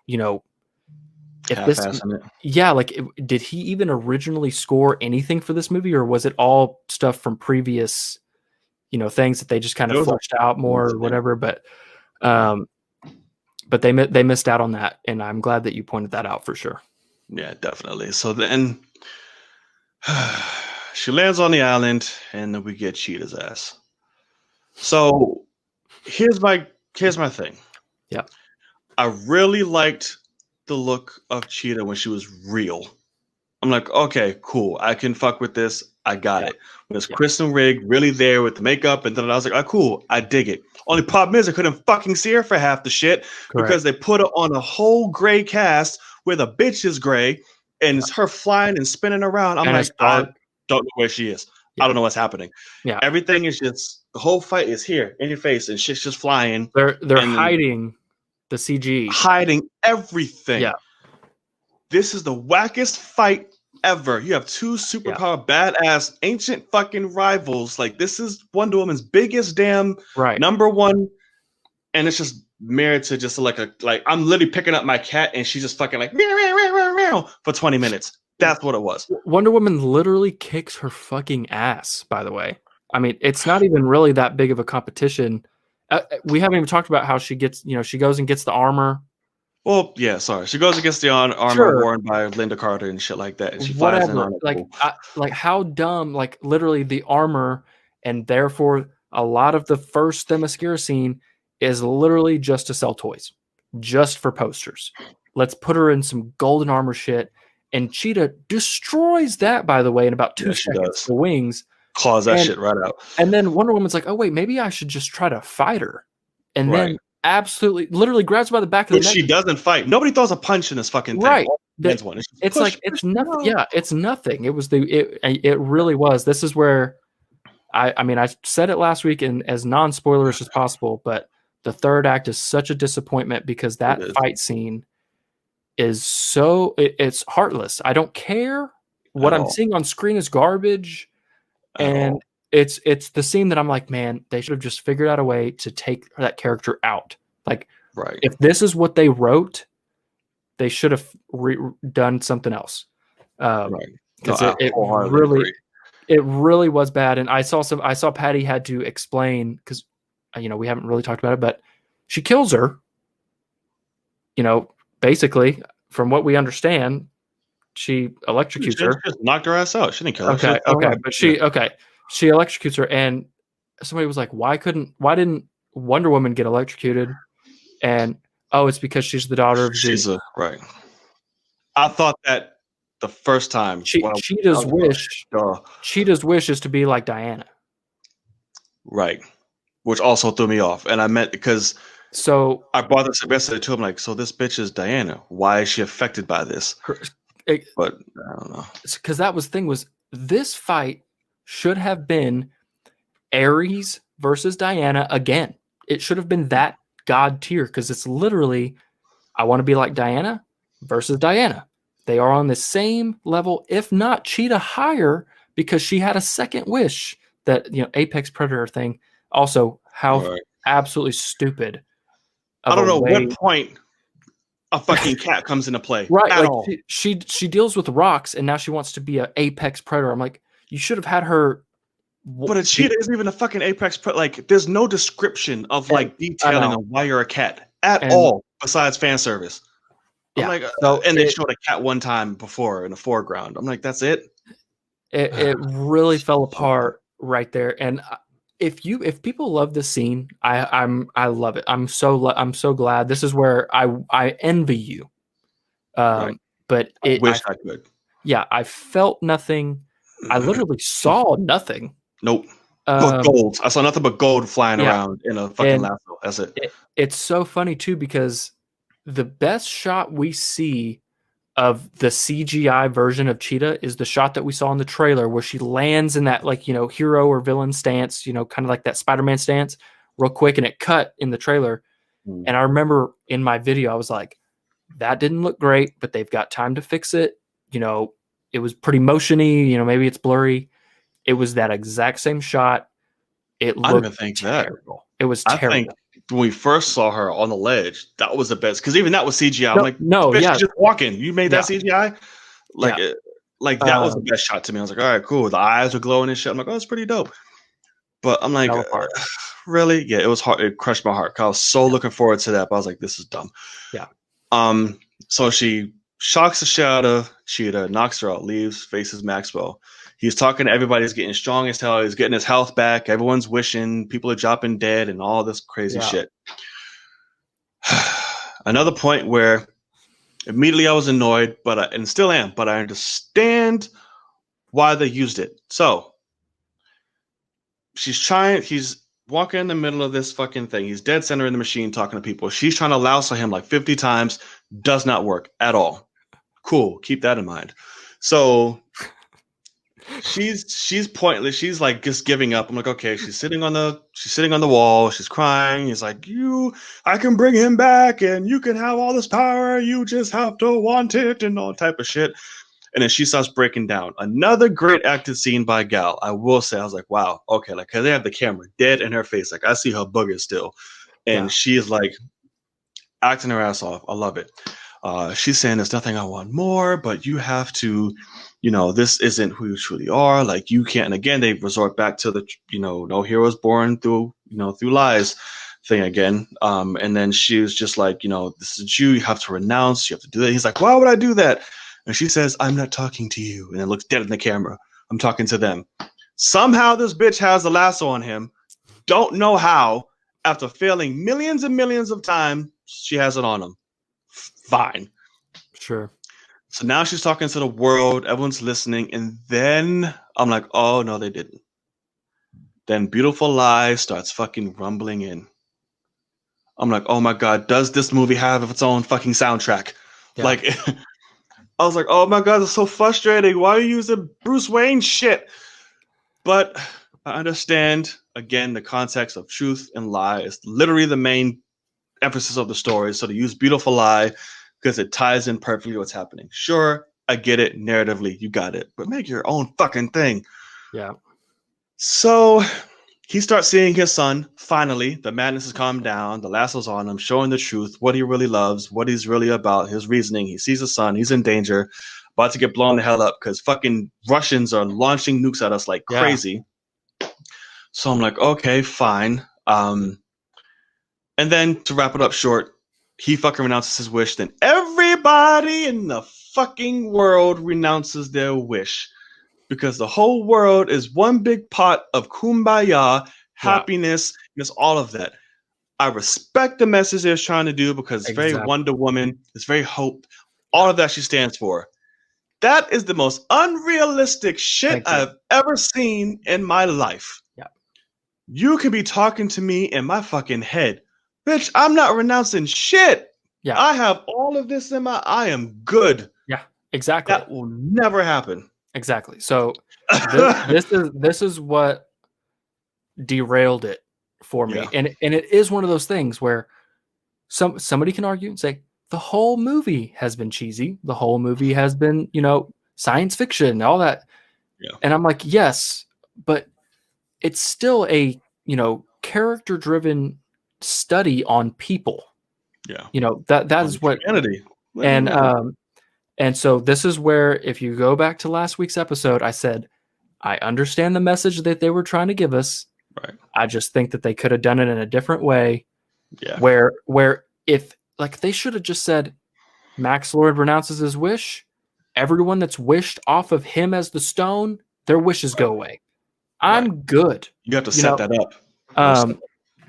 if this, yeah, like did he even originally score anything for this movie, or was it all stuff from previous, things that they just kind of fleshed out more or whatever? But they missed out on that, and I'm glad that you pointed that out for sure. Yeah, definitely. So then she lands on the island, and then we get Cheetah's ass. So here's my thing. Yeah, I really liked the look of Cheetah when she was real. I'm like, okay, cool. I can fuck with this. I got it. When it's Kristen Wiig really there with the makeup, and then I was like, oh, cool. I dig it. Only problem is I couldn't fucking see her for half the shit because they put her on a whole gray cast where the bitch is gray, and it's her flying and spinning around. I'm like, I don't know where she is. I don't know what's happening. Yeah, everything is just, the whole fight is here in your face, and shit's just flying. They're hiding the CG, hiding everything. Yeah, this is the wackest fight ever. You have two superpower badass ancient fucking rivals. Like, this is Wonder Woman's biggest damn number one, and it's just married to just like I'm literally picking up my cat, and she's just fucking like meow, meow, meow, meow, for 20 minutes. That's what it was. Wonder Woman literally kicks her fucking ass, by the way. I mean, it's not even really that big of a competition. We haven't even talked about how she gets, she goes and gets the armor. Well, yeah, sorry. She goes against the armor worn by Linda Carter and shit like that. And she flies in on it. Like how dumb, like literally the armor, and therefore a lot of the first Themyscira scene is literally just to sell toys, just for posters. Let's put her in some golden armor shit. And Cheetah destroys that, by the way, in about 2 seconds. The wings. Claws that shit right out. And then Wonder Woman's like, oh, wait, maybe I should just try to fight her. And then absolutely, literally grabs her by the back of the neck. She doesn't fight. Nobody throws a punch in this fucking thing. It's like, it's nothing. Yeah, it's nothing. It was it really was. This is where, I mean, I said it last week and as non-spoilerish as possible, but the third act is such a disappointment because that fight scene is so it's heartless. I don't care what I'm seeing on screen is garbage, and it's the scene that I'm like, man, they should have just figured out a way to take that character out. Like, if this is what they wrote, they should have done something else. Because it really was bad. And I saw Patty had to explain, because we haven't really talked about it, but she kills her. Basically, from what we understand, she electrocutes her. Just knocked her ass out. She didn't kill her. Okay, but she electrocutes her, and somebody was like, why didn't Wonder Woman get electrocuted? And it's because she's the daughter of Zeus. I thought that the first time. Cheetah's wish is to be like Diana. Right. Which also threw me off. And I meant because I brought this up yesterday to him, like, so this bitch is Diana. Why is she affected by this? But I don't know. Because that was the thing, was this fight should have been Ares versus Diana again. It should have been that god tier, because it's literally, I want to be like Diana versus Diana. They are on the same level, if not Cheetah higher, because she had a second wish, that Apex Predator thing Also, how absolutely stupid. I don't know what point a fucking cat comes into play. Right. At like all. She deals with rocks and now she wants to be an apex predator. I'm like, you should have had her. But a cheetah isn't even a fucking apex predator. Like, there's no description of like detailing on why you're a cat at all, besides fan service. I'm like, and they showed a cat one time before in the foreground. I'm like, that's it. It really fell apart right there. And if people love this scene, I love it. I'm so glad. This is where I envy you. But I wish I could. Yeah, I felt nothing. I literally saw nothing. Nope. But gold. I saw nothing but gold flying around in a fucking lasso. That's it. It's so funny too, because the best shot we see of the CGI version of Cheetah is the shot that we saw in the trailer where she lands in that, like, hero or villain stance, kind of like that Spider-Man stance real quick, and it cut in the trailer. And I remember in my video, I was like, that didn't look great, but they've got time to fix it. It was pretty motiony, maybe it's blurry. It was that exact same shot. It looked terrible. It was terrible. I think when we first saw her on the ledge, that was the best, because even that was CGI. I'm like, no, she's just walking. You made that CGI? Like that was the best shot to me. I was like, all right, cool. The eyes were glowing and shit. I'm like, oh, that's pretty dope. But I'm like, really? Yeah, it was hard. It crushed my heart. I was so looking forward to that. But I was like, this is dumb. Yeah. So she shocks the shit out of Cheetah, knocks her out, leaves, faces Maxwell. He's talking to everybody. He's getting strong as hell. He's getting his health back. Everyone's wishing. People are dropping dead and all this crazy shit. Another point where immediately I was annoyed, and still am, but I understand why they used it. So he's walking in the middle of this fucking thing. He's dead center in the machine talking to people. She's trying to lasso him like 50 times. Does not work at all. Cool. Keep that in mind. So she's pointless. She's like just giving up. I'm like, okay, she's sitting on the wall. She's crying. He's like, I can bring him back and you can have all this power. You just have to want it and all type of shit. And then she starts breaking down. Another great acted scene by Gal. I will say, I was like, wow, okay, like, cause they have the camera dead in her face. Like, I see her booger still. And she is like acting her ass off. I love it. She's saying there's nothing I want more, but you have to, this isn't who you truly are. Like, you can't. And again, they resort back to the, no heroes born through lies thing again. And then she was just like, this is you have to renounce. You have to do that. He's like, why would I do that? And she says, I'm not talking to you. And then looks dead in the camera. I'm talking to them. Somehow this bitch has a lasso on him. Don't know how. After failing millions and millions of times, she has it on him. Fine. Sure. So now she's talking to the world. Everyone's listening. And then I'm like, oh, no, they didn't. Then Beautiful Lie starts fucking rumbling in. I'm like, oh, my God, does this movie have its own fucking soundtrack? Yeah. Like... I was like, oh my God, it's so frustrating. Why are you using Bruce Wayne shit? But I understand, again, the context of truth and lie is literally the main emphasis of the story. So to use Beautiful Lie, because it ties in perfectly what's happening. Sure, I get it. Narratively, you got it. But make your own fucking thing. Yeah. So he starts seeing his son. Finally, the madness has calmed down. The lasso's on him, showing the truth, what he really loves, what he's really about, his reasoning. He sees his son. He's in danger, about to get blown the hell up because fucking Russians are launching nukes at us like crazy. So I'm like, okay, fine. And then to wrap it up short, he fucking renounces his wish. Then everybody in the fucking world renounces their wish. Because the whole world is one big pot of kumbaya, happiness, and it's all of that. I respect the message they're trying to do because it's very Wonder Woman, it's very hope, all of that she stands for. That is the most unrealistic shit I've ever seen in my life. Yeah. You could be talking to me in my fucking head. Bitch, I'm not renouncing shit. Yeah. I have all of this I am good. Yeah, exactly. That will never happen. Exactly. So this is what derailed it for me. And it is one of those things where somebody can argue and say the whole movie has been cheesy. The whole movie has been, science fiction, all that. Yeah. And I'm like, yes, but it's still a, character-driven study on people. Yeah. You know, that is what humanity. And so this is where, if you go back to last week's episode, I said, I understand the message that they were trying to give us. Right. I just think that they could have done it in a different way. Yeah. Where if like they should have just said, Max Lord renounces his wish. Everyone that's wished off of him as the stone, their wishes go away. I'm good. You have to set that up.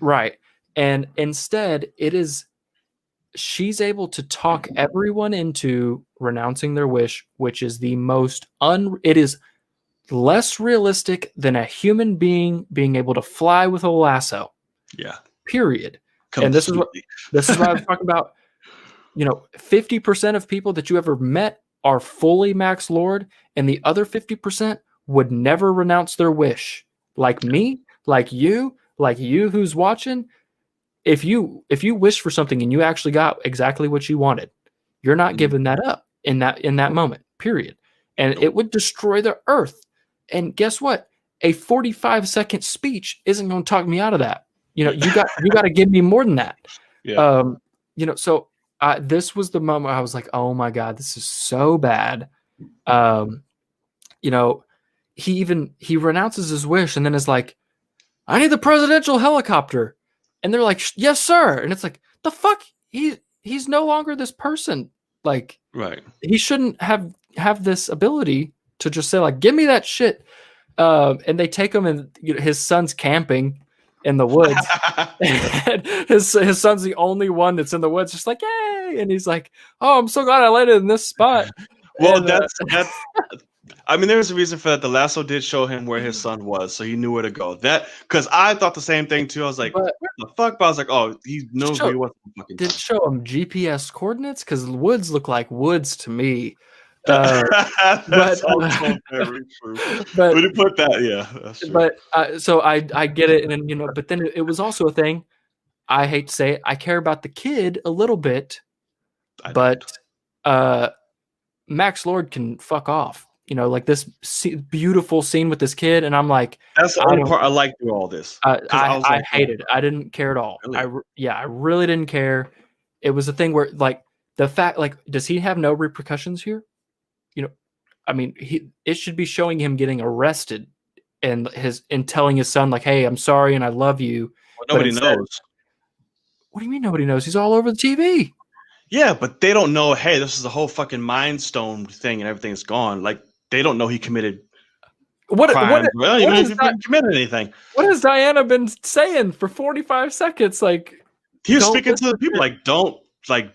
Right. And instead, it is she's able to talk everyone into renouncing their wish, which is the most it is less realistic than a human being being able to fly with a lasso. Yeah. Period. Completely. And this is what I was talking about. 50% of people that you ever met are fully Max Lord, and the other 50% would never renounce their wish. Like me, like you who's watching. If you wish for something and you actually got exactly what you wanted, you're not giving that up in that moment, period. And it would destroy the earth. And guess what? A 45-second speech isn't going to talk me out of that. You got to give me more than that. Yeah. So this was the moment I was like, oh my God, this is so bad. He renounces his wish and then is like, I need the presidential helicopter. And they're like, yes, sir. And it's like, the fuck? He's no longer this person. Like, right. He shouldn't have this ability to just say, like, give me that shit. And they take him, and his son's camping in the woods. And his son's the only one that's in the woods, just like, yay. And he's like, oh, I'm so glad I landed in this spot. Well, and, that's I mean, there's a reason for that. The lasso did show him where his son was, so he knew where to go. Because I thought the same thing too. I was like, where the fuck? But I was like, oh, he knows where he was. Did it show him GPS coordinates? Because the woods look like woods to me. That's also very true. But when you put that, yeah, that's true. But so I get it, and then but then it was also a thing. I hate to say it, I care about the kid a little bit, but Max Lord can fuck off. Like this beautiful scene with this kid, and I'm like, that's the only part I like through all this. I hated it. I didn't care at all. Really? I really didn't care. It was a thing where, like, the fact, like, does he have no repercussions here? I mean, it should be showing him getting arrested and telling his son, like, hey, I'm sorry and I love you. Well, nobody knows. What do you mean nobody knows? He's all over the TV. Yeah, but they don't know, hey, this is a whole fucking Mind Stone thing and everything's gone. Like, they don't know he committed crimes. He didn't commit anything. What has Diana been saying for 45 seconds? Like, he was speaking to the people, like, don't, like,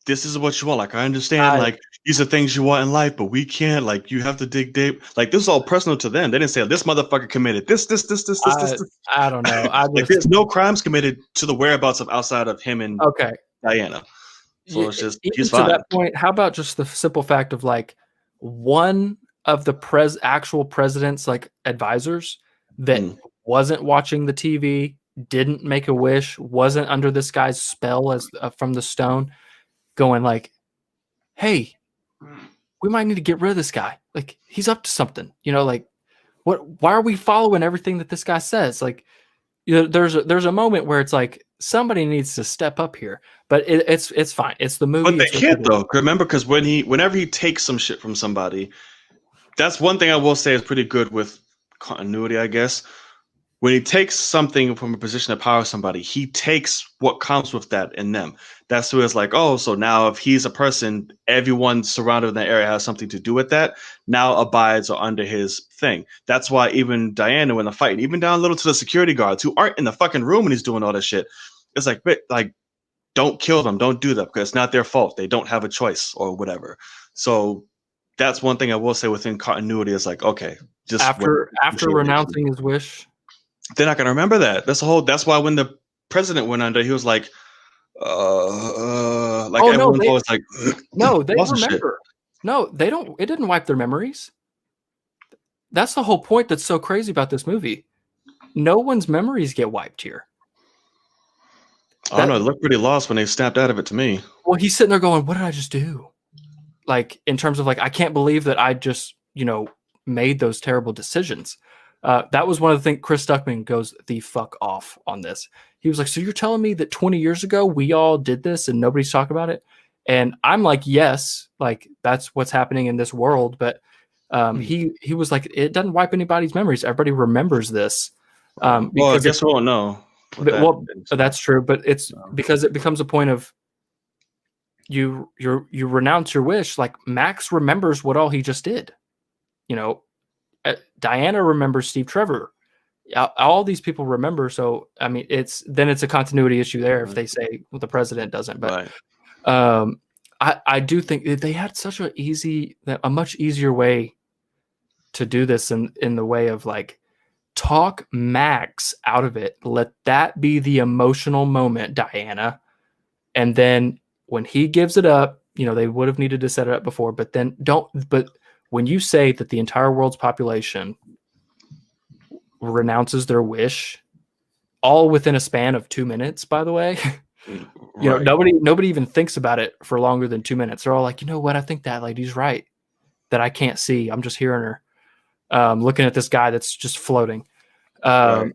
this is what you want. Like, I understand, like, these are things you want in life, but we can't. Like, you have to dig deep. Like, this is all personal to them. They didn't say, this motherfucker committed this. I don't know. Like, there's no crimes committed to the whereabouts of outside of him and Diana. So it's just, he's fine. To that point, how about just the simple fact of, like, one of the actual president's, like, advisors that wasn't watching the TV, didn't make a wish, wasn't under this guy's spell as from the stone, going like, hey, we might need to get rid of this guy. Like, he's up to something, like, why are we following everything that this guy says? Like, there's a moment where it's like, somebody needs to step up here, but it's fine. It's the movie. But they can't though. Remember, because whenever he takes some shit from somebody, that's one thing I will say is pretty good with continuity, I guess. When he takes something from a position of power, somebody, he takes what comes with that in them. That's where it's like, oh, so now if he's a person, everyone surrounded in that area has something to do with that. Now abides or under his thing. That's why even Diana, when the fight, even down a little to the security guards who aren't in the fucking room when he's doing all this shit, it's like, don't kill them, don't do that because it's not their fault. They don't have a choice or whatever. So that's one thing I will say within continuity is like, okay, just after renouncing his wish. They're not going to remember that. That's why when the president went under, he was like, everyone's always like, no, they remember. Shit. No, they don't. It didn't wipe their memories. That's the whole point that's so crazy about this movie. No one's memories get wiped here. I don't know. It looked pretty lost when they snapped out of it to me. Well, he's sitting there going, what did I just do? Like, in terms of, like, I can't believe that I just, made those terrible decisions. That was one of the things. Chris Stuckman goes the fuck off on this. He was like, "So you're telling me that 20 years ago we all did this and nobody's talking about it?" And I'm like, "Yes, like that's what's happening in this world." But he was like, "It doesn't wipe anybody's memories. Everybody remembers this." Well, I guess we won't know. Well, that's true, but it's because it becomes a point of you renounce your wish. Like Max remembers what all he just did. You know, Diana remembers Steve Trevor. All these people remember. So I mean, it's a continuity issue there if they say the president doesn't. But I do think they had such a much easier way to do this in the way of like talk Max out of it. Let that be the emotional moment, Diana, and then when he gives it up, they would have needed to set it up before. But then But when you say that the entire world's population renounces their wish, all within a span of 2 minutes, by the way, nobody even thinks about it for longer than 2 minutes. They're all like, you know what? I think that lady's right. That I can't see. I'm just hearing her. Looking at this guy that's just floating. And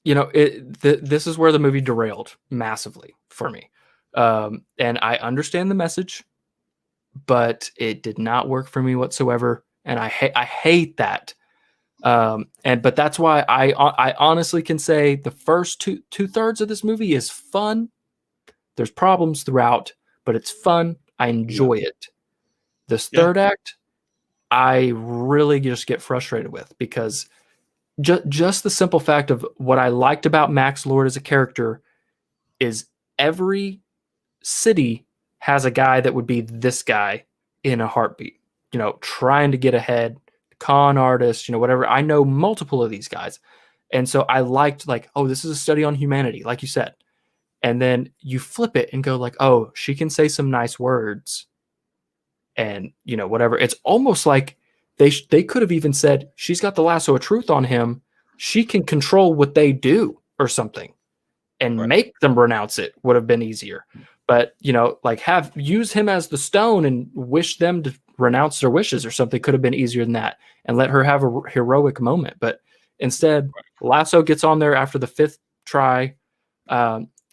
this is where the movie derailed massively for me. And I understand the message, but it did not work for me whatsoever. And I hate that. But that's why I honestly can say the first two-thirds of this movie is fun. There's problems throughout, but it's fun. I enjoy it. This third act, I really just get frustrated with, because just the simple fact of what I liked about Max Lord as a character is every city has a guy that would be this guy in a heartbeat, trying to get ahead, con artist, whatever. I know multiple of these guys. And so I liked this is a study on humanity, like you said. And then you flip it and go like, oh, she can say some nice words. And, whatever. It's almost like they could have even said, she's got the lasso of truth on him. She can control what they do or something and make them renounce it would have been easier. But, use him as the stone and wish them to renounce their wishes or something could have been easier than that, and let her have a heroic moment. But instead, Lasso gets on there after the 5th try.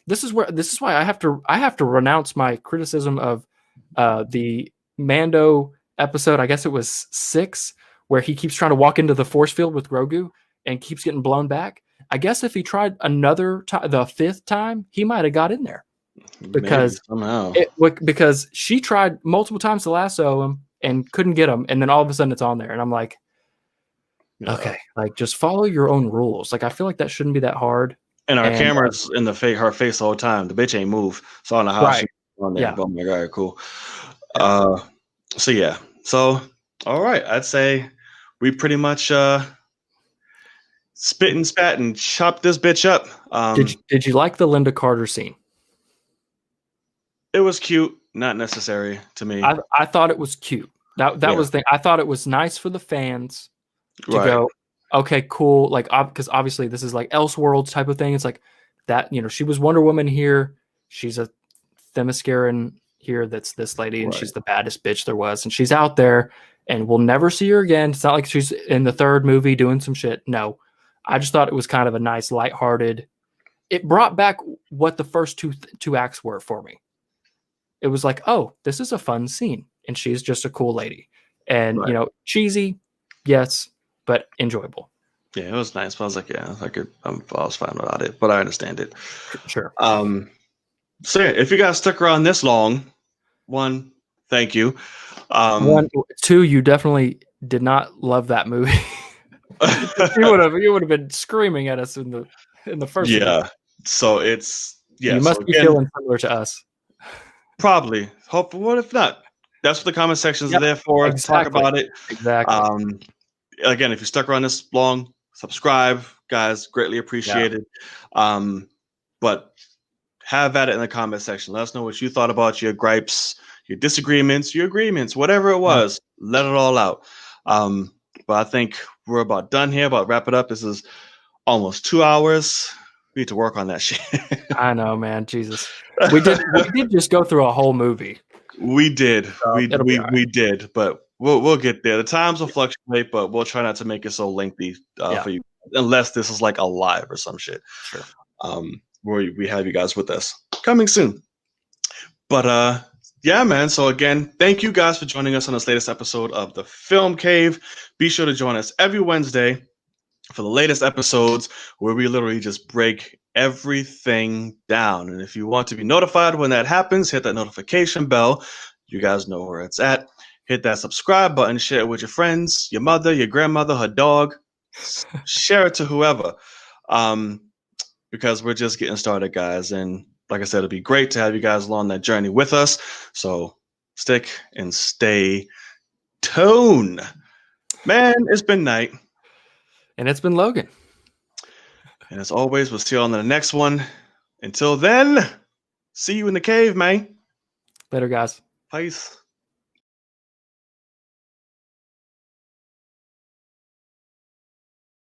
This is why I have to renounce my criticism of the Mando episode. I guess it was 6, where he keeps trying to walk into the force field with Grogu and keeps getting blown back. I guess if he tried another time, the 5th time, he might have got in there, because because she tried multiple times to lasso him and couldn't get him, and then all of a sudden it's on there, and I'm like, okay, just follow your own rules. I feel like that shouldn't be that hard. And our camera's in her face the whole time. The bitch ain't move, so I don't know how she's on there. Oh my god, cool. So all right, I'd say we pretty much spit and spat and chopped this bitch up. Did you like the Linda Carter scene? It was cute, not necessary to me. I thought it was cute. That was the thing. I thought it was nice for the fans to go, okay, cool. Because obviously this is like Elseworlds type of thing. It's like that, she was Wonder Woman here. She's a Themysciran here. That's this lady, and she's the baddest bitch there was. And she's out there, and we'll never see her again. It's not like she's in the 3rd movie doing some shit. No, I just thought it was kind of a nice, lighthearted. It brought back what the first two acts were for me. It was like, oh, this is a fun scene, and she's just a cool lady, and cheesy, yes, but enjoyable. Yeah, it was nice. But I was like, I was fine without it, but I understand it. Sure. So if you guys stuck around this long, 1, thank you. 1, 2, you definitely did not love that movie. you would have been screaming at us in the first. Yeah. Movie. So it's You must be feeling similar to us. Probably. Hope. What if not? That's what the comment sections are there for. Talk about it. Exactly. Again, if you stuck around this long, subscribe, guys. Greatly appreciated. But have at it in the comment section. Let us know what you thought about your gripes, your disagreements, your agreements, whatever it was. Let it all out. But I think we're about done here. About wrap it up. This is almost 2 hours. We need to work on that shit. I know, man. Jesus. We did just go through a whole movie. We did. We did. But We'll get there. The times will fluctuate, but we'll try not to make it so lengthy for you, unless this is like a live or some shit. Sure. Where we have you guys with us coming soon. But yeah, man. So again, thank you guys for joining us on this latest episode of the Film Cave. Be sure to join us every Wednesday for the latest episodes where we literally just break everything down. And if you want to be notified when that happens, hit that notification bell. You guys know where it's at. Hit that subscribe button, share it with your friends, your mother, your grandmother, her dog. Share it to whoever. Because we're just getting started, guys. And like I said, it'd be great to have you guys along that journey with us. So stick and stay tuned. Man, it's been night. And it's been Logan. And as always, we'll see you on the next one. Until then, see you in the cave, man. Later, guys. Peace.